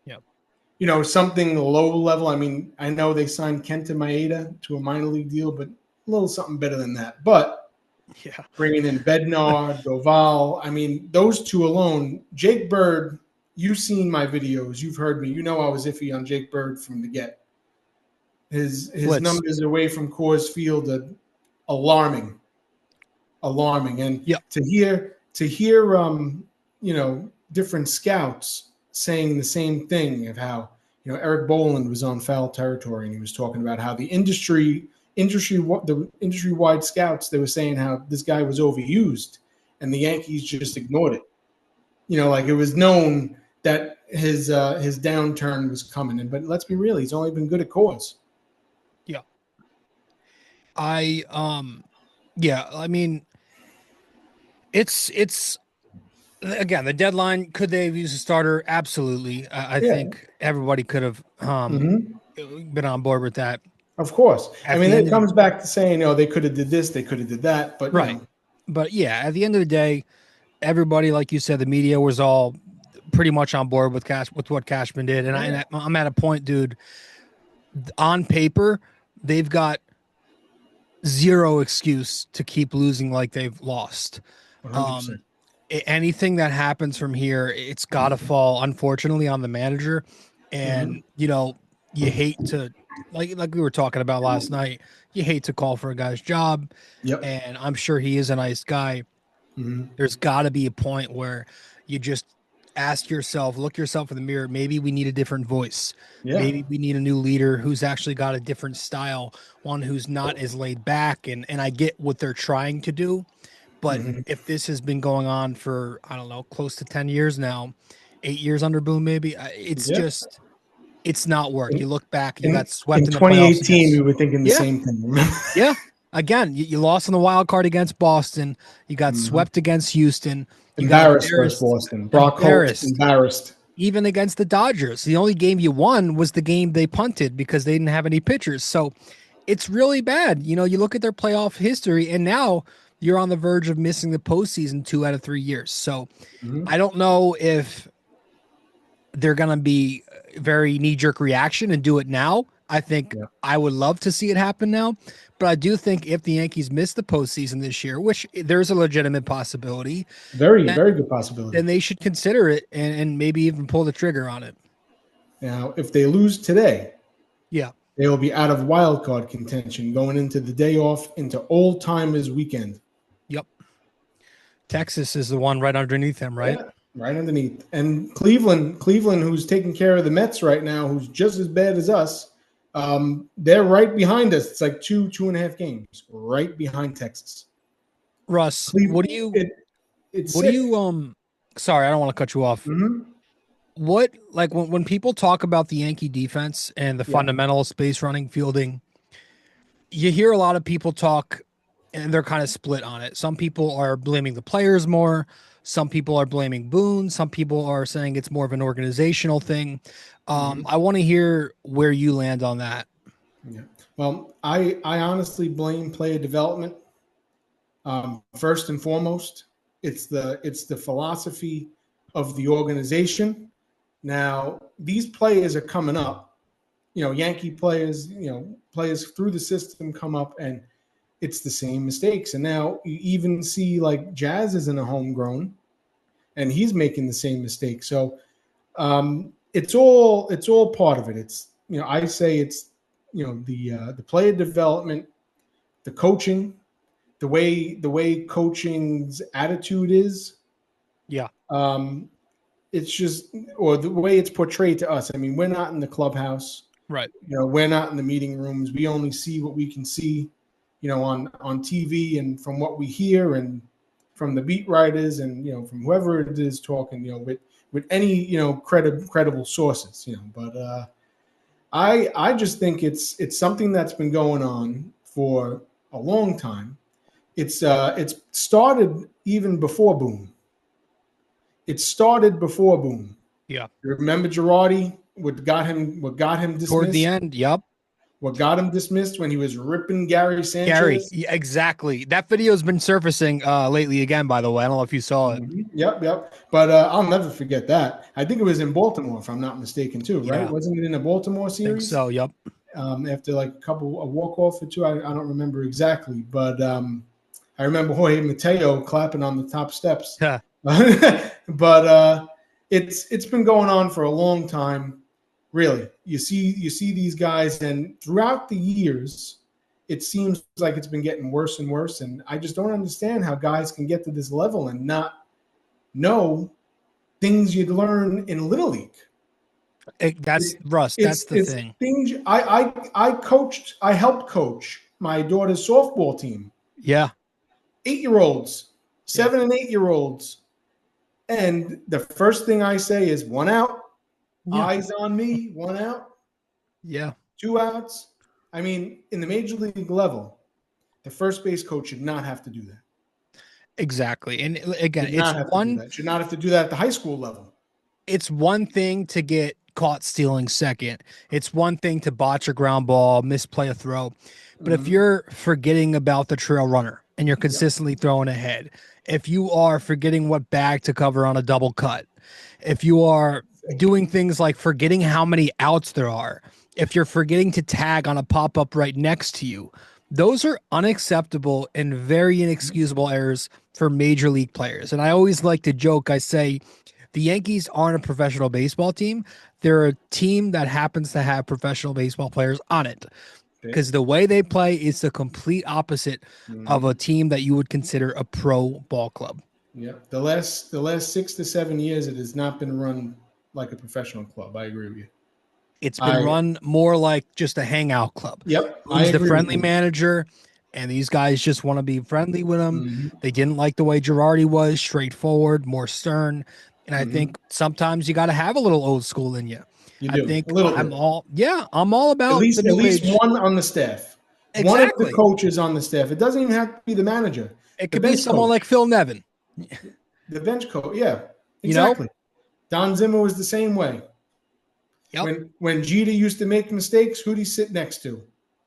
Yeah. Something low level. I mean, I know they signed Kenta Maeda to a minor league deal, but a little something better than that. But bringing in Bednar, Doval, I mean, those two alone. Jake Bird, you've seen my videos. You've heard me. I was iffy on Jake Bird from the get. His numbers away from Coors Field are alarming. And to hear different scouts saying the same thing of how Eric Boland was on foul territory, and he was talking about how the industry-wide scouts, they were saying how this guy was overused, and the Yankees just ignored it. It was known that his downturn was coming. But let's be real, he's only been good at Coors. Yeah. I mean, it's again, the deadline, could they have used a starter? Absolutely. I think everybody could have been on board with that. Of course. I mean, it comes back to saying, they could have did this, they could have did that, but right. But yeah, at the end of the day, everybody, like you said, the media was all pretty much on board with what Cashman did. And I'm at a point, dude, on paper, they've got zero excuse to keep losing like they've lost. 100%. Anything that happens from here, it's got to fall, unfortunately, on the manager. And, you hate to, like we were talking about last night, you hate to call for a guy's job. Yep. And I'm sure he is a nice guy. There's got to be a point where you just ask yourself, look yourself in the mirror. Maybe we need a different voice. Yeah. Maybe we need a new leader who's actually got a different style, one who's not as laid back. And I get what they're trying to do. But if this has been going on for, I don't know, close to 10 years now, 8 years under Boone, maybe, it's not work. You look back, you got swept in the 2018, we were thinking the same thing. Yeah. Again, you lost in the wild card against Boston. You got swept against Houston. You embarrassed versus Boston. Brock Holt embarrassed. Even against the Dodgers. The only game you won was the game they punted because they didn't have any pitchers. So it's really bad. You look at their playoff history, and now you're on the verge of missing the postseason 2 out of 3 years. So I don't know if they're going to be very knee-jerk reaction and do it now. I think I would love to see it happen now. But I do think if the Yankees miss the postseason this year, which there's a legitimate possibility. Very good possibility. Then they should consider it and maybe even pull the trigger on it. Now, if they lose today, they will be out of wild card contention going into the day off into Old Timers weekend. Yep. Texas is the one right underneath them, right? Yeah, right underneath. And Cleveland, who's taking care of the Mets right now, who's just as bad as us, they're right behind us. It's like 2.5 games right behind Texas. Russ, Cleveland, what do you sorry, I don't want to cut you off. What, like, when people talk about the Yankee defense and the fundamentals, base running, fielding, you hear a lot of people talk and they're kind of split on it. Some people are blaming the players more. Some people are blaming Boone. Some people are saying it's more of an organizational thing. I want to hear where you land on that. Yeah. Well, I honestly blame player development. First and foremost, it's the philosophy of the organization. Now, these players are coming up, Yankee players, players through the system come up, and it's the same mistakes. And now you even see like Jazz isn't a homegrown, and he's making the same mistake. So it's all part of it. It's I say it's the player development, the coaching, the way coaching's attitude is. Yeah. It's just, or the way it's portrayed to us. I mean, we're not in the clubhouse, right? We're not in the meeting rooms. We only see what we can see, on TV, and from what we hear, and from the beat writers, and from whoever it is talking, with any credible sources, But I just think it's something that's been going on for a long time. It's started even before Boone. It started before Boone. Yeah. Remember Girardi? What got him dismissed? Toward the end, yep. What got him dismissed when he was ripping Gary Sanchez? Gary, yeah, exactly. That video has been surfacing lately again, by the way. I don't know if you saw it. Yep. But I'll never forget that. I think it was in Baltimore, if I'm not mistaken, too, right? Yeah. Wasn't it in a Baltimore series? I think so, yep. After like a walk-off or two, I don't remember exactly. But I remember Jorge Mateo clapping on the top steps. Yeah. But it's been going on for a long time. Really, you see these guys, and throughout the years, it seems like it's been getting worse and worse. And I just don't understand how guys can get to this level and not know things you'd learn in Little League. That's the thing. Things I helped coach my daughter's softball team. Yeah. 8-year-olds, 7 and 8-year-olds. And the first thing I say is 1 out, eyes on me, 1 out. Yeah. 2 outs. I mean, in the major league level, the first base coach should not have to do that. Exactly. And again, should not have to do that at the high school level. It's one thing to get caught stealing second. It's one thing to botch a ground ball, misplay a throw. But if you're forgetting about the trail runner and you're consistently throwing ahead, if you are forgetting what bag to cover on a double cut, if you are doing things like forgetting how many outs there are, if you're forgetting to tag on a pop-up right next to you, those are unacceptable and very inexcusable errors for major league players. And I always like to joke, I say, the Yankees aren't a professional baseball team. They're a team that happens to have professional baseball players on it, because the way they play is the complete opposite of a team that you would consider a pro ball club. Yeah. The last 6 to 7 years, it has not been run like a professional club. I agree with you. It's been run more like just a hangout club. Yep. He's the friendly manager, and these guys just want to be friendly with him. They didn't like the way Girardi was, straightforward, more stern. And I think sometimes you got to have a little old school in you. I think I'm all about at least one on the staff. Exactly. One of the coaches on the staff. It doesn't even have to be the manager. It could be someone like Phil Nevin. The bench coach, yeah. Exactly. Don Zimmer was the same way. Yep. When Jeter used to make mistakes, who'd he sit next to?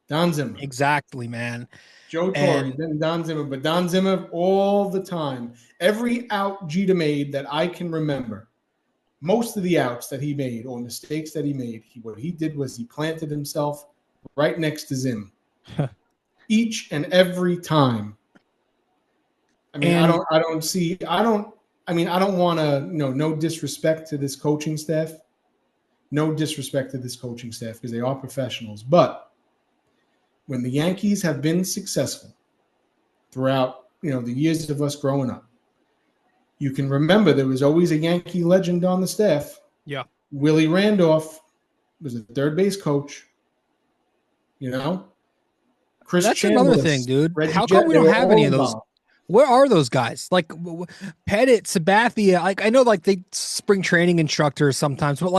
Don Zimmer. Exactly, man. Joe Torre, then Don Zimmer. But Don Zimmer all the time. Every out Jeter made that I can remember, most of the outs that he made or mistakes that he made, what he did was he planted himself right next to Zim. Each and every time. I mean, I don't want to, no disrespect to this coaching staff. No disrespect to this coaching staff, because they are professionals. But when the Yankees have been successful throughout, the years of us growing up, you can remember there was always a Yankee legend on the staff. Yeah. Willie Randolph was a third base coach. Chris That's Chambliss, another thing, dude. Reggie How come Jet, we don't have any of those? involved. Where are those guys? Like Pettit, Sabathia. Like, I know, like, they spring training instructors sometimes, but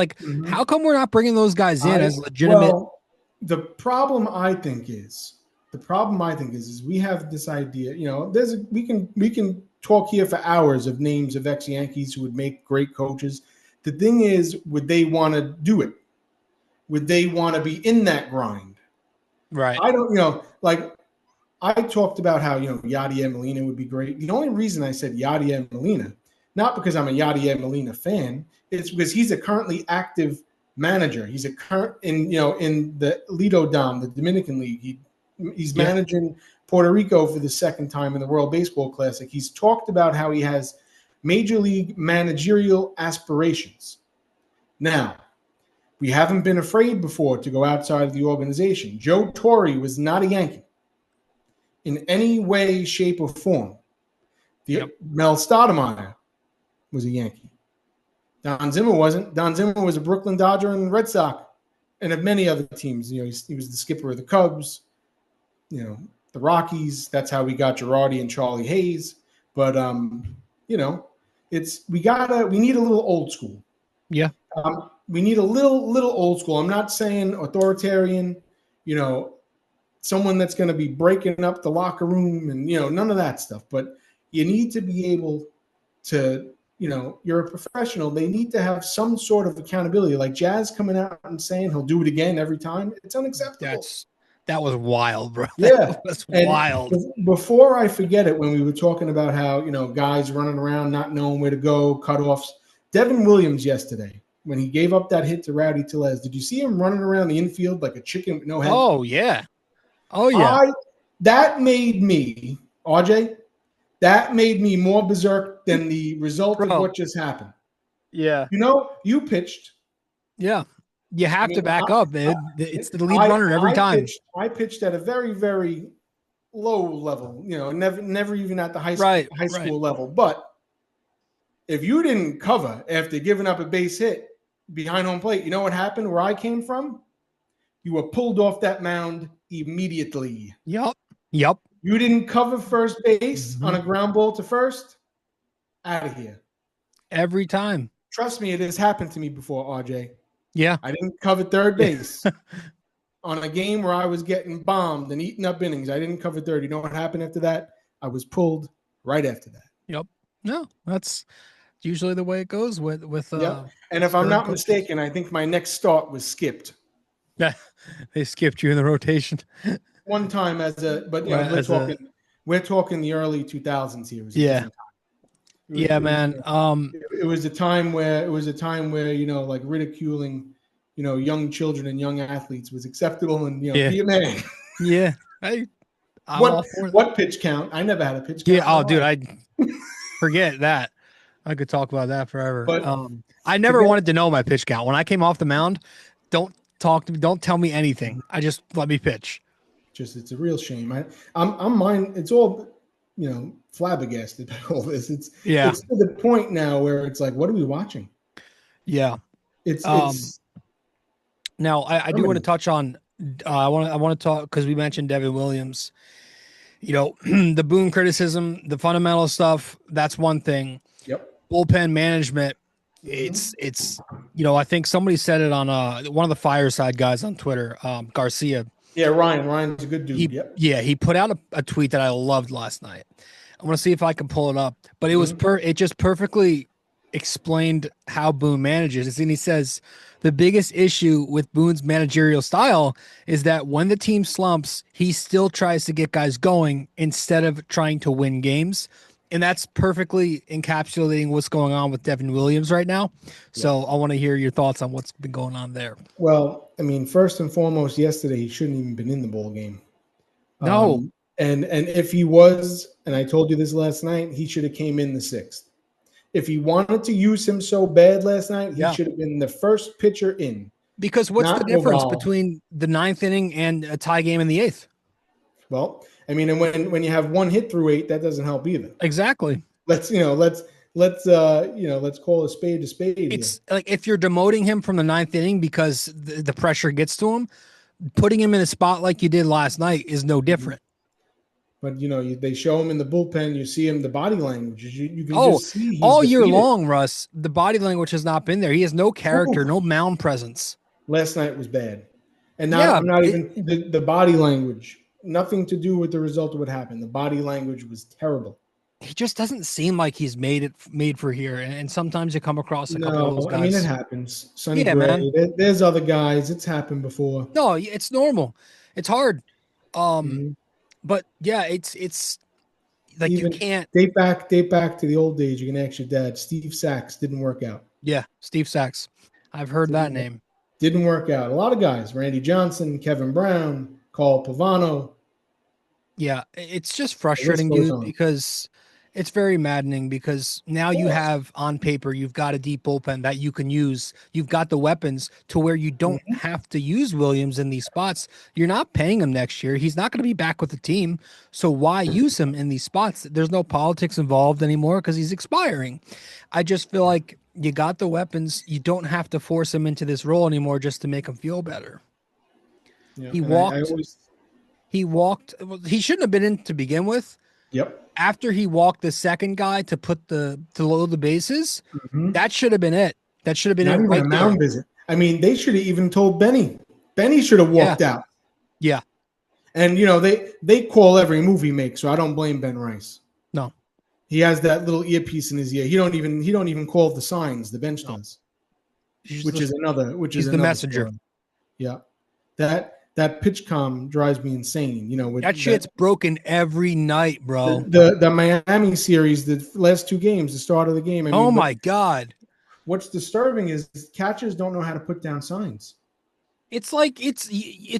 how come we're not bringing those guys in as legitimate? Well, the problem I think is the problem I think is we have this idea. We can talk here for hours of names of ex-Yankees who would make great coaches. The thing is, would they want to do it? Would they want to be in that grind? Right. I don't. I talked about how Yadier Molina would be great. The only reason I said Yadier Molina, not because I'm a Yadier Molina fan, it's because he's a currently active manager. He's a current in the Lido Dom, the Dominican League. He's managing Puerto Rico for the second time in the World Baseball Classic. He's talked about how he has major league managerial aspirations. Now, we haven't been afraid before to go outside of the organization. Joe Torre was not a Yankee in any way, shape, or form. Mel Stoudemire was a Yankee. Don Zimmer wasn't. Don Zimmer was a Brooklyn Dodger and Red Sox, and of many other teams. He was the skipper of the Cubs, the Rockies. That's how we got Girardi and Charlie Hayes. But we need a little old school. Yeah. We need a little old school. I'm not saying authoritarian, someone that's going to be breaking up the locker room and, none of that stuff. But you need to be able to, you're a professional. They need to have some sort of accountability. Like Jazz coming out and saying he'll do it again every time. It's unacceptable. That was wild, bro. Yeah. That was wild. Before I forget it, when we were talking about how, guys running around, not knowing where to go, cutoffs, Devin Williams yesterday, when he gave up that hit to Rowdy Tellez, did you see him running around the infield like a chicken with no head? Oh, yeah. Oh, yeah. That made me, RJ, more berserk than the result of what just happened. Yeah. You pitched. Yeah. You have to back up. It's the lead runner every time. I pitched at a very, very low level, never even at the high school level. But if you didn't cover after giving up a base hit behind home plate, you know what happened where I came from? You were pulled off that mound immediately. Yep. You didn't cover first base on a ground ball to first? Out of here. Every time. Trust me, it has happened to me before, RJ. Yeah. I didn't cover third base on a game where I was getting bombed and eating up innings. I didn't cover third. You know what happened after that? I was pulled right after that. Yep. No, that's usually the way it goes with And if I'm not mistaken, I think my next start was skipped. Yeah. They skipped you in the rotation. One time we're talking the early 2000s here. Yeah. Man. It was a time where like ridiculing, young children and young athletes was acceptable and be a man. Yeah. What pitch count? I never had a pitch count. Yeah. Oh, dude, I forget that. I could talk about that forever. But I never wanted to know my pitch count. When I came off the mound, don't talk to me. Don't tell me anything. I just let me pitch. It's a real shame. I'm mine. It's all, flabbergasted by all this. It's to the point now where it's like, what are we watching? Yeah. It's now I do want to touch on, I want to talk, because we mentioned Devin Williams, the Boone criticism, the fundamental stuff. That's one thing. Yep. Bullpen management. It's I think somebody said it on one of the Fireside guys on Twitter, Garcia. Yeah, Ryan's a good dude. He put out a tweet that I loved last night. I want to see if I can pull it up, but it was it just perfectly explained how Boone manages. And he says the biggest issue with Boone's managerial style is that when the team slumps, he still tries to get guys going instead of trying to win games. And that's perfectly encapsulating what's going on with Devin Williams right now. So I want to hear your thoughts on what's been going on there. Well, I mean, first and foremost, yesterday he shouldn't even been in the ball game. No. And if he was, and I told you this last night, he should have came in the sixth. If he wanted to use him so bad last night, he should have been the first pitcher in. Because what's the difference between the ninth inning and a tie game in the eighth? Well, I mean, and when you have one hit through 8, that doesn't help either. Exactly. Let's call a spade a spade. It's like if you're demoting him from the ninth inning because the pressure gets to him, putting him in a spot like you did last night is no different. But they show him in the bullpen. You see him, the body language. You can just see he's all year defeated. long, Russ. The body language has not been there. He has no character, no mound presence. Last night was bad, and now I'm not even the body language nothing to do with the result of what happened. The body language was terrible. He just doesn't seem like he's made for here. And sometimes you come across a couple of those guys. I mean, it happens. Sonny Yeah, Gray, man. there's other guys. It's happened before. No, it's normal. It's hard. But yeah, it's like Even you can't date back to the old days. You can ask your dad. Steve Sachs didn't work out. Yeah, Steve Sachs. I've heard that name. Didn't work out. A lot of guys. Randy Johnson, Kevin Brown, Carl Pavano. Yeah, it's just frustrating, dude, because it's very maddening because now you have on paper, you've got a deep bullpen that you can use. You've got the weapons to where you don't have to use Williams in these spots. You're not paying him next year. He's not going to be back with the team. So why use him in these spots? There's no politics involved anymore because he's expiring. I just feel like you got the weapons. You don't have to force him into this role anymore just to make him feel better. Yeah, he walked. He shouldn't have been in to begin with. Yep. After he walked the second guy to load the bases, that should have been it. That should have been not it. Even a mound visit. I mean, they should have even told Benny. Benny should have walked out. Yeah. And they call every move he makes, so I don't blame Ben Rice. No. He has that little earpiece in his ear. He don't even call the signs. The bench does. He's the messenger. Story. Yeah. That pitch comm drives me insane. That shit's broken every night, bro. The Miami series, the last two games, the start of the game. My God. What's disturbing is catchers don't know how to put down signs. It's like it's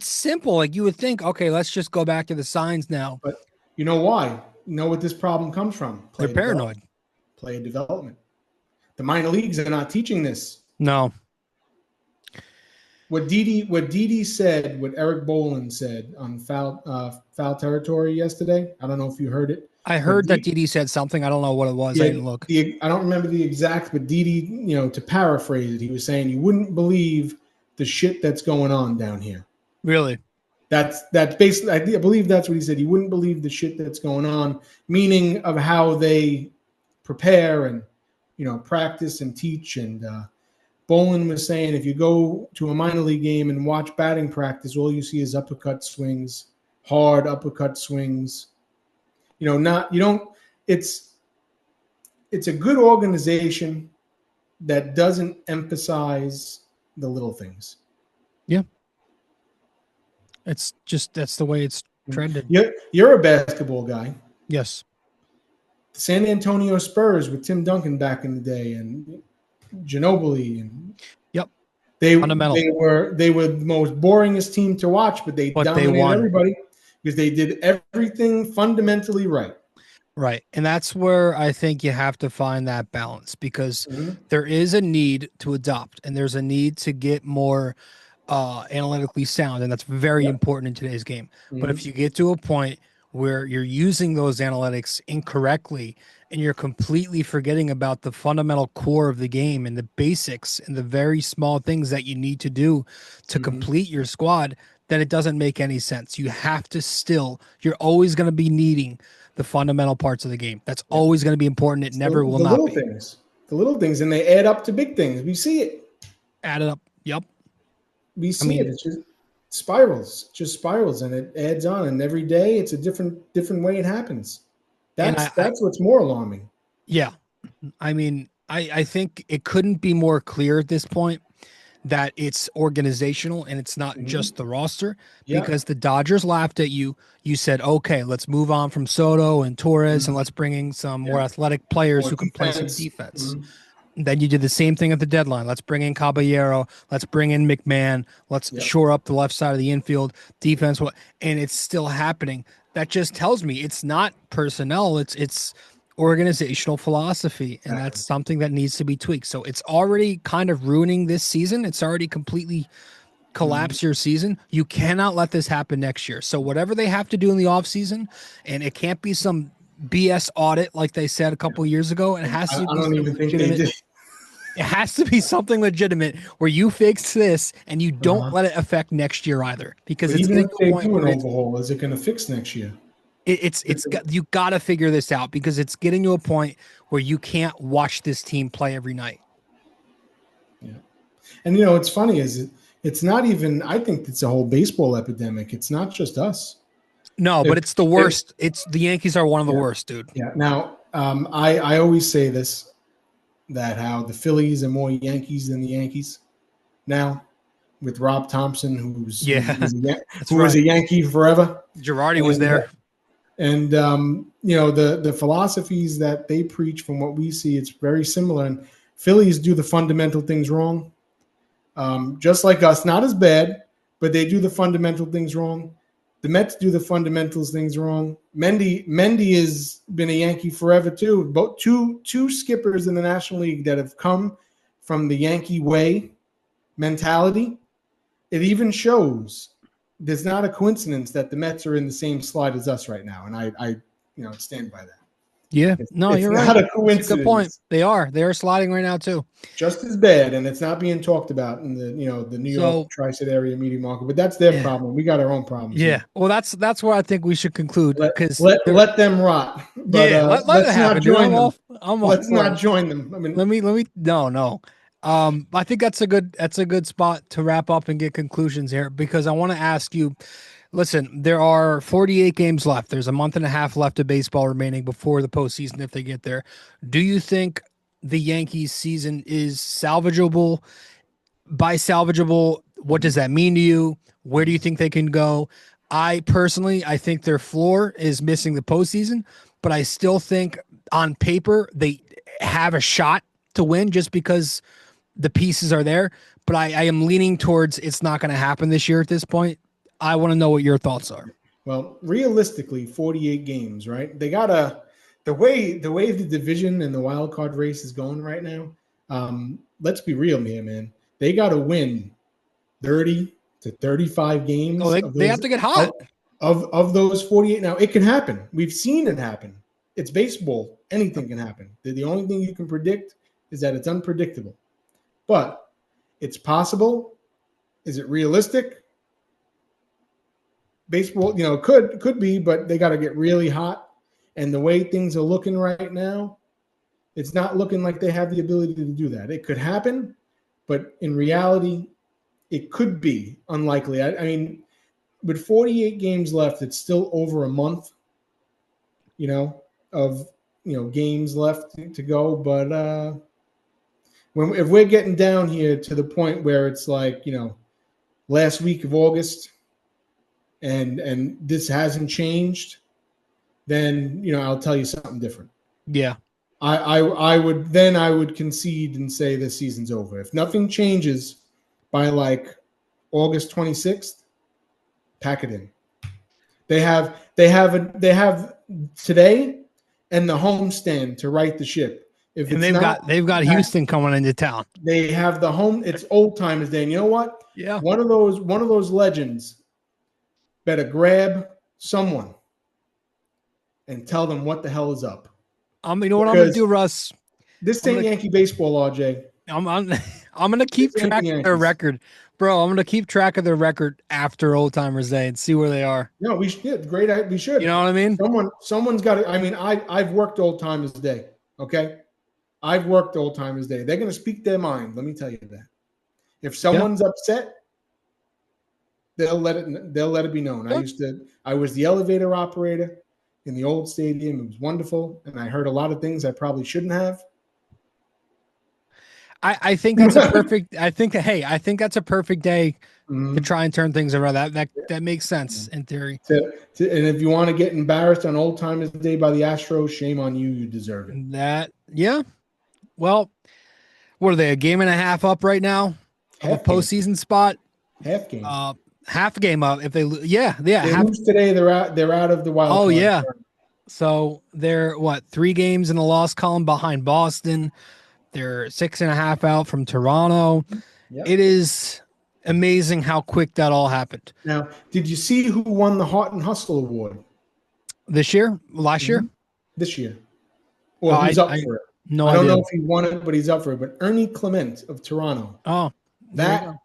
simple. Like you would think, okay, let's just go back to the signs now. But you know why? You know what this problem comes from? They're paranoid. Player development. The minor leagues are not teaching this. No. What Didi said, what Eric Boland said on foul territory yesterday. I don't know if you heard it. I heard that Didi said something. I don't know what it was. Yeah, I didn't look. I don't remember the exact, but Didi, to paraphrase it, he was saying you wouldn't believe the shit that's going on down here. Really? That's basically. I believe that's what he said. You wouldn't believe the shit that's going on, meaning of how they prepare and practice and teach. And Boland was saying if you go to a minor league game and watch batting practice, all you see is uppercut swings, hard uppercut swings. It's a good organization that doesn't emphasize the little things. Yeah. It's just, that's the way it's trended. You're a basketball guy. Yes. The San Antonio Spurs with Tim Duncan back in the day and Ginobili and they were the most boringest team to watch, but they dominated everybody because they did everything fundamentally right. Right. And that's where I think you have to find that balance because there is a need to adopt and there's a need to get more analytically sound. And that's very important in today's game. But if you get to a point where you're using those analytics incorrectly and you're completely forgetting about the fundamental core of the game and the basics and the very small things that you need to do to complete your squad, then it doesn't make any sense. You have to you're always going to be needing the fundamental parts of the game. That's always going to be important. It never will not be. The little things, and they add up to big things. We see it. Add it up. Yep. We see it. It's just spirals, and it adds on. And every day, it's a different way it happens. That's what's more alarming. Yeah. I mean, I think it couldn't be more clear at this point that it's organizational and it's not just the roster because the Dodgers laughed at you. You said, okay, let's move on from Soto and Torres and let's bring in some more athletic players who can play some defense. Then you did the same thing at the deadline. Let's bring in Caballero. Let's bring in McMahon. Let's shore up the left side of the infield defense. And it's still happening. That just tells me it's not personnel. It's organizational philosophy. And that's something that needs to be tweaked. So it's already kind of ruining this season. It's already completely collapsed your season. You cannot let this happen next year. So whatever they have to do in the offseason, and it can't be some BS audit like they said a couple of years ago. It has to be legitimate. It has to be something legitimate where you fix this and you don't let it affect next year either. Because it's even if they do an overhaul, is it going to fix next year? You got to figure this out because it's getting to a point where you can't watch this team play every night. Yeah, and what's funny is it's not even. I think it's a whole baseball epidemic. It's not just us. No, but it's the worst. The Yankees are one of the worst, dude. Yeah. Now, I always say this, that how the Phillies are more Yankees than the Yankees now, with Rob Thompson, who was a Yankee forever. Girardi was there. And the philosophies that they preach, from what we see, it's very similar. And Phillies do the fundamental things wrong, just like us. Not as bad, but they do the fundamental things wrong. The Mets do the fundamentals things wrong. Mendy has been a Yankee forever too. Both two skippers in the National League that have come from the Yankee way mentality. It even shows. There's not a coincidence that the Mets are in the same slide as us right now, and I stand by that. Yeah, you're right. Not a coincidence. That's a good point. They are sliding right now too. Just as bad, and it's not being talked about in the New York Tri-State area media market. But that's their problem. We got our own problems. Yeah, well, that's where I think we should conclude, because let them rot. But, let it happen. Let's not join them. I mean, let me. No. I think that's a good spot to wrap up and get conclusions here, because I want to ask you, listen, there are 48 games left. There's a month and a half left of baseball remaining before the postseason, if they get there. Do you think the Yankees season is salvageable? By salvageable, what does that mean to you? Where do you think they can go? I think their floor is missing the postseason, but I still think on paper they have a shot to win, just because the pieces are there, but I am leaning towards it's not going to happen this year at this point. I want to know what your thoughts are. Well, realistically, 48 games, right? They got the way the division and the wild card race is going right now. Let's be real, man. They got to win 30 to 35 games. Oh, they have to get hot. Of those 48. Now, it can happen. We've seen it happen. It's baseball. Anything can happen. The only thing you can predict is that it's unpredictable. But it's possible. Is it realistic? Baseball, could be, but they got to get really hot. And the way things are looking right now, it's not looking like they have the ability to do that. It could happen, but in reality, it could be unlikely. I mean, with 48 games left, it's still over a month, of games left to go. But if we're getting down here to the point where it's like, last week of August and this hasn't changed, then, I'll tell you something different. Yeah. I would concede and say this season's over. If nothing changes by like August 26th, pack it in. They have today and the homestand to right the ship. They've got Houston coming into town. They have the home. It's old timers day. And you know what? Yeah. One of those legends better grab someone and tell them what the hell is up. You know what I'm gonna do, Russ? This ain't Yankee baseball, RJ. I'm gonna keep track of their record, bro. I'm gonna keep track of their record after Old Timers Day and see where they are. No, we should. Great, we should. You know what I mean? Someone's got to. I mean, I've worked Old Timers Day. Okay. I've worked Old Timers Day. They're going to speak their mind. Let me tell you that. If someone's upset, they'll let it be known. I was the elevator operator in the old stadium. It was wonderful, and I heard a lot of things I probably shouldn't have. I think that's a perfect. I think that's a perfect day to try and turn things around. That makes sense in theory. And if you want to get embarrassed on Old Timers Day by the Astros, shame on you. You deserve it. Yeah. Well, what are they? A game and a half up right now? Half a postseason spot. Half game. Half a game up. If they lose today, they're out of the wild card. Oh yeah. So they're 3 games in the loss column behind Boston. They're 6.5 out from Toronto. Yep. It is amazing how quick that all happened. Now, did you see who won the Heart and Hustle Award? This year? Last year? This year. Well, he's up for it. No, I don't know if he won it, but he's up for it. But Ernie Clement of Toronto. Oh, that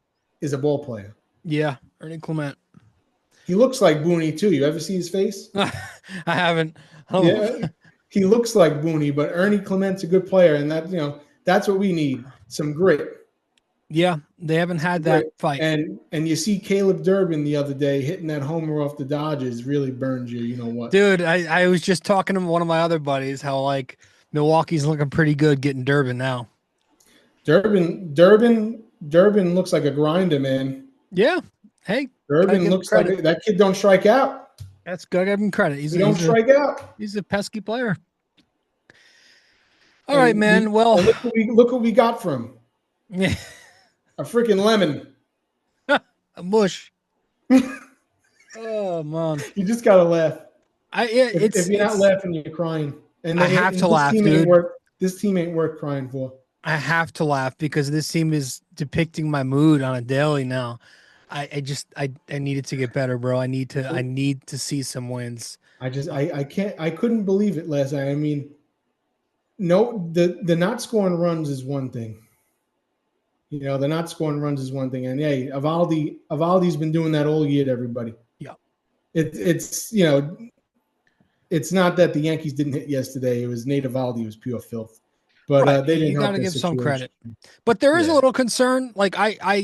is a ball player. Yeah, Ernie Clement. He looks like Boone too. You ever see his face? I haven't. Yeah, he looks like Boone, but Ernie Clement's a good player, and that's what we need. Some grit. Yeah, they haven't had that fight. And you see Caleb Durbin the other day hitting that homer off the Dodgers really burns you. You know what, dude? I was just talking to one of my other buddies how like Milwaukee's looking pretty good getting Durbin now. Durbin looks like a grinder, man. Yeah. Hey, Durbin looks like that kid don't strike out. That's good. I give him credit. He don't strike out. He's a pesky player. All right, man. Well, look what we got from him. Yeah. A freaking lemon. A mush. Oh man. You just gotta laugh. If you're not laughing, you're crying. And I have to laugh, dude. This team ain't worth crying for. I have to laugh because this team is depicting my mood on a daily now. I need it to get better, bro. I need to see some wins. I couldn't believe it last night. I mean, no, the not scoring runs is one thing. You know, the not scoring runs is one thing. And hey, Evaldi's been doing that all year to everybody. Yeah. It's you know, it's not that the Yankees didn't hit yesterday. It was Nate Evaldi was pure filth. But they didn't. You got to give some credit. But there is a little concern. Like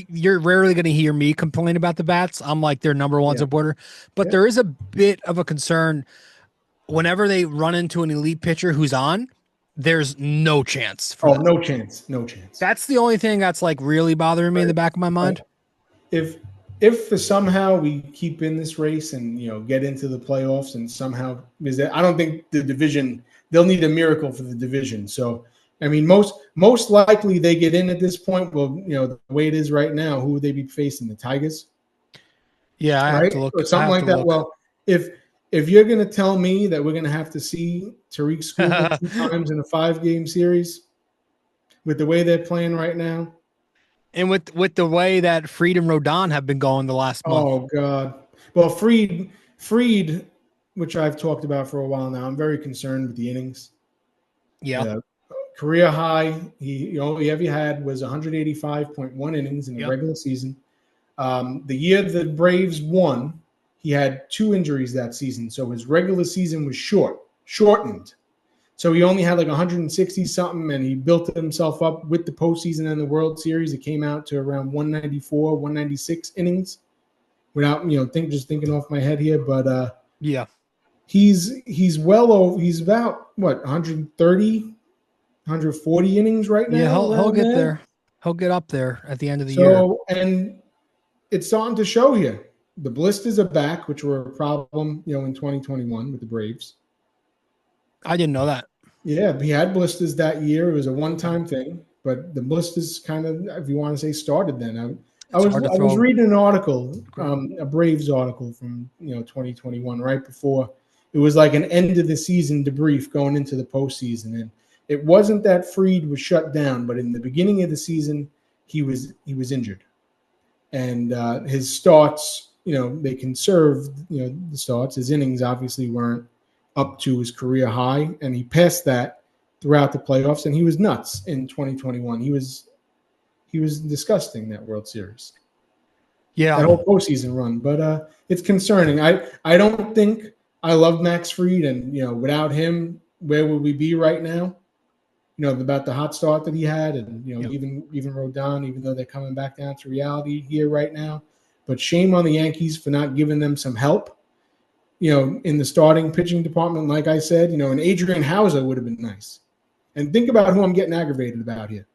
you're rarely going to hear me complain about the bats. I'm like their number one supporter. But there is a bit of a concern whenever they run into an elite pitcher who's on. There's no chance. No chance. That's the only thing that's like really bothering me in the back of my mind. If for somehow we keep in this race and get into the playoffs and somehow because I don't think the division they'll need a miracle for the division. So I mean most likely they get in at this point. Well, the way it is right now, who would they be facing? The Tigers? Yeah, I have to look. Or something like that. Look. Well, if you're going to tell me that we're going to have to see Tariq School 2 times in a 5-game series with the way they're playing right now. And with the way that Fried and Rodon have been going the last month. Oh, God. Well, Fried, which I've talked about for a while now, I'm very concerned with the innings. Yeah. Career high, he only ever had was 185.1 innings in the regular season. The year the Braves won, he had 2 injuries that season, so his regular season was shortened. So he only had like 160-something, and he built himself up with the postseason and the World Series. It came out to around 194, 196 innings without, just thinking off my head here. But he's well over – he's about, 130, 140 innings right now? Yeah, he'll get there. He'll get up there at the end of the year. And it's starting to show here. The blisters are back, which were a problem, in 2021 with the Braves. I didn't know that. Yeah, he had blisters that year. It was a one-time thing, but the blisters kind of, if you want to say, started then. I was reading an article, a Braves article from 2021, right before it was like an end of the season debrief going into the postseason, and it wasn't that Fried was shut down, but in the beginning of the season, he was injured, and his starts. They conserved, the starts. His innings obviously weren't up to his career high, and he passed that throughout the playoffs, and he was nuts in 2021. He was disgusting, that World Series. Yeah. That whole postseason run. But it's concerning. I don't think I love Max Fried, and, without him, where would we be right now? About the hot start that he had, and, even Rodon, even though they're coming back down to reality here right now. But shame on the Yankees for not giving them some help, in the starting pitching department. Like I said, an Adrian Hauser would have been nice. And think about who I'm getting aggravated about here.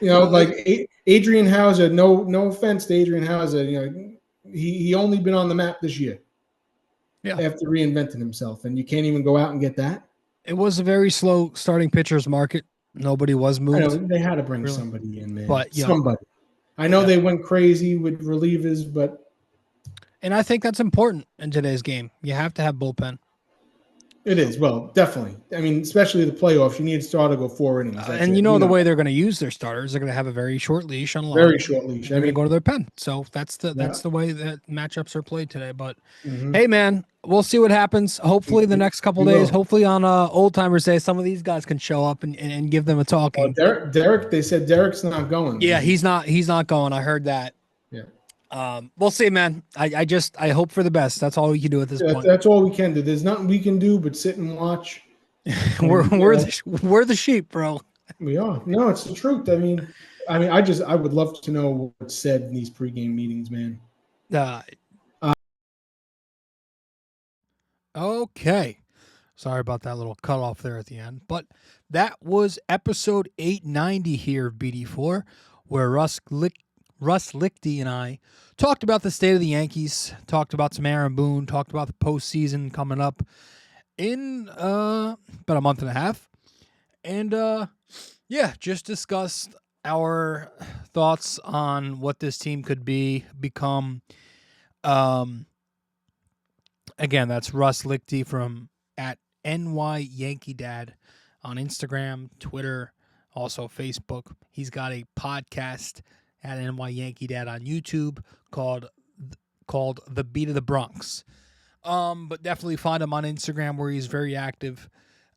Like Adrian Hauser, no offense to Adrian Hauser, he only been on the map this year. Yeah. After reinventing himself. And you can't even go out and get that. It was a very slow starting pitchers market. Nobody was moved. I know, they had to bring somebody in, man. But somebody. I know they went crazy with relievers, but and I think that's important in today's game. You have to have bullpen. It is. Well, definitely. I mean, especially the playoffs, you need a starter to go 4 innings. And the way they're going to use their starters, they're going to have a very short leash on the line. Very short leash. They're going to go to their pen. So that's the way that matchups are played today. But hey, man, we'll see what happens. Hopefully the next couple days, hopefully on Old Timers Day, some of these guys can show up and give them a talking. Derek, they said Derek's not going. Yeah, he's not going. I heard that. Yeah. We'll see, man. I hope for the best. That's all we can do at this point. That's all we can do. There's nothing we can do but sit and watch. We're the sheep, bro. We are. No, it's the truth. I mean, I would love to know what's said in these pregame meetings, man. Okay. Sorry about that little cutoff there at the end. But that was episode 890 here of BD4, where Russ Lichty and I talked about the state of the Yankees, talked about some Aaron Boone, talked about the postseason coming up in about a month and a half. And just discussed our thoughts on what this team could become. Again, that's Russ Lichty from at NY Yankee Dad on Instagram, Twitter, also Facebook. He's got a podcast at NY Yankee Dad on YouTube called The Beat of the Bronx. But definitely find him on Instagram where he's very active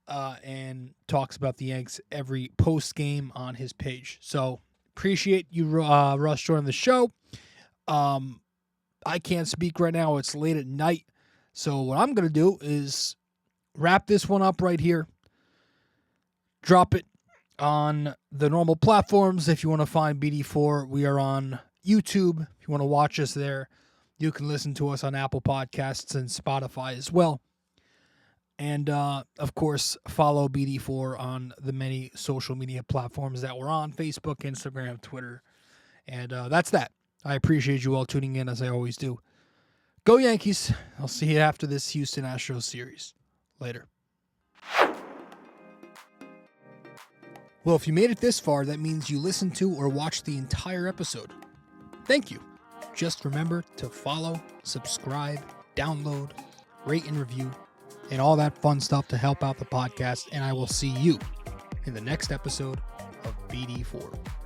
and talks about the Yanks every post game on his page. So appreciate you, Russ, joining the show. I can't speak right now. It's late at night. So what I'm going to do is wrap this one up right here. Drop it on the normal platforms. If you want to find BD4, we are on YouTube. If you want to watch us there, you can listen to us on Apple Podcasts and Spotify as well. And, of course, follow BD4 on the many social media platforms that we're on, Facebook, Instagram, Twitter. And that's that. I appreciate you all tuning in, as I always do. Go Yankees. I'll see you after this Houston Astros series. Later. Well, if you made it this far, that means you listened to or watched the entire episode. Thank you. Just remember to follow, subscribe, download, rate and review, and all that fun stuff to help out the podcast. And I will see you in the next episode of BD4.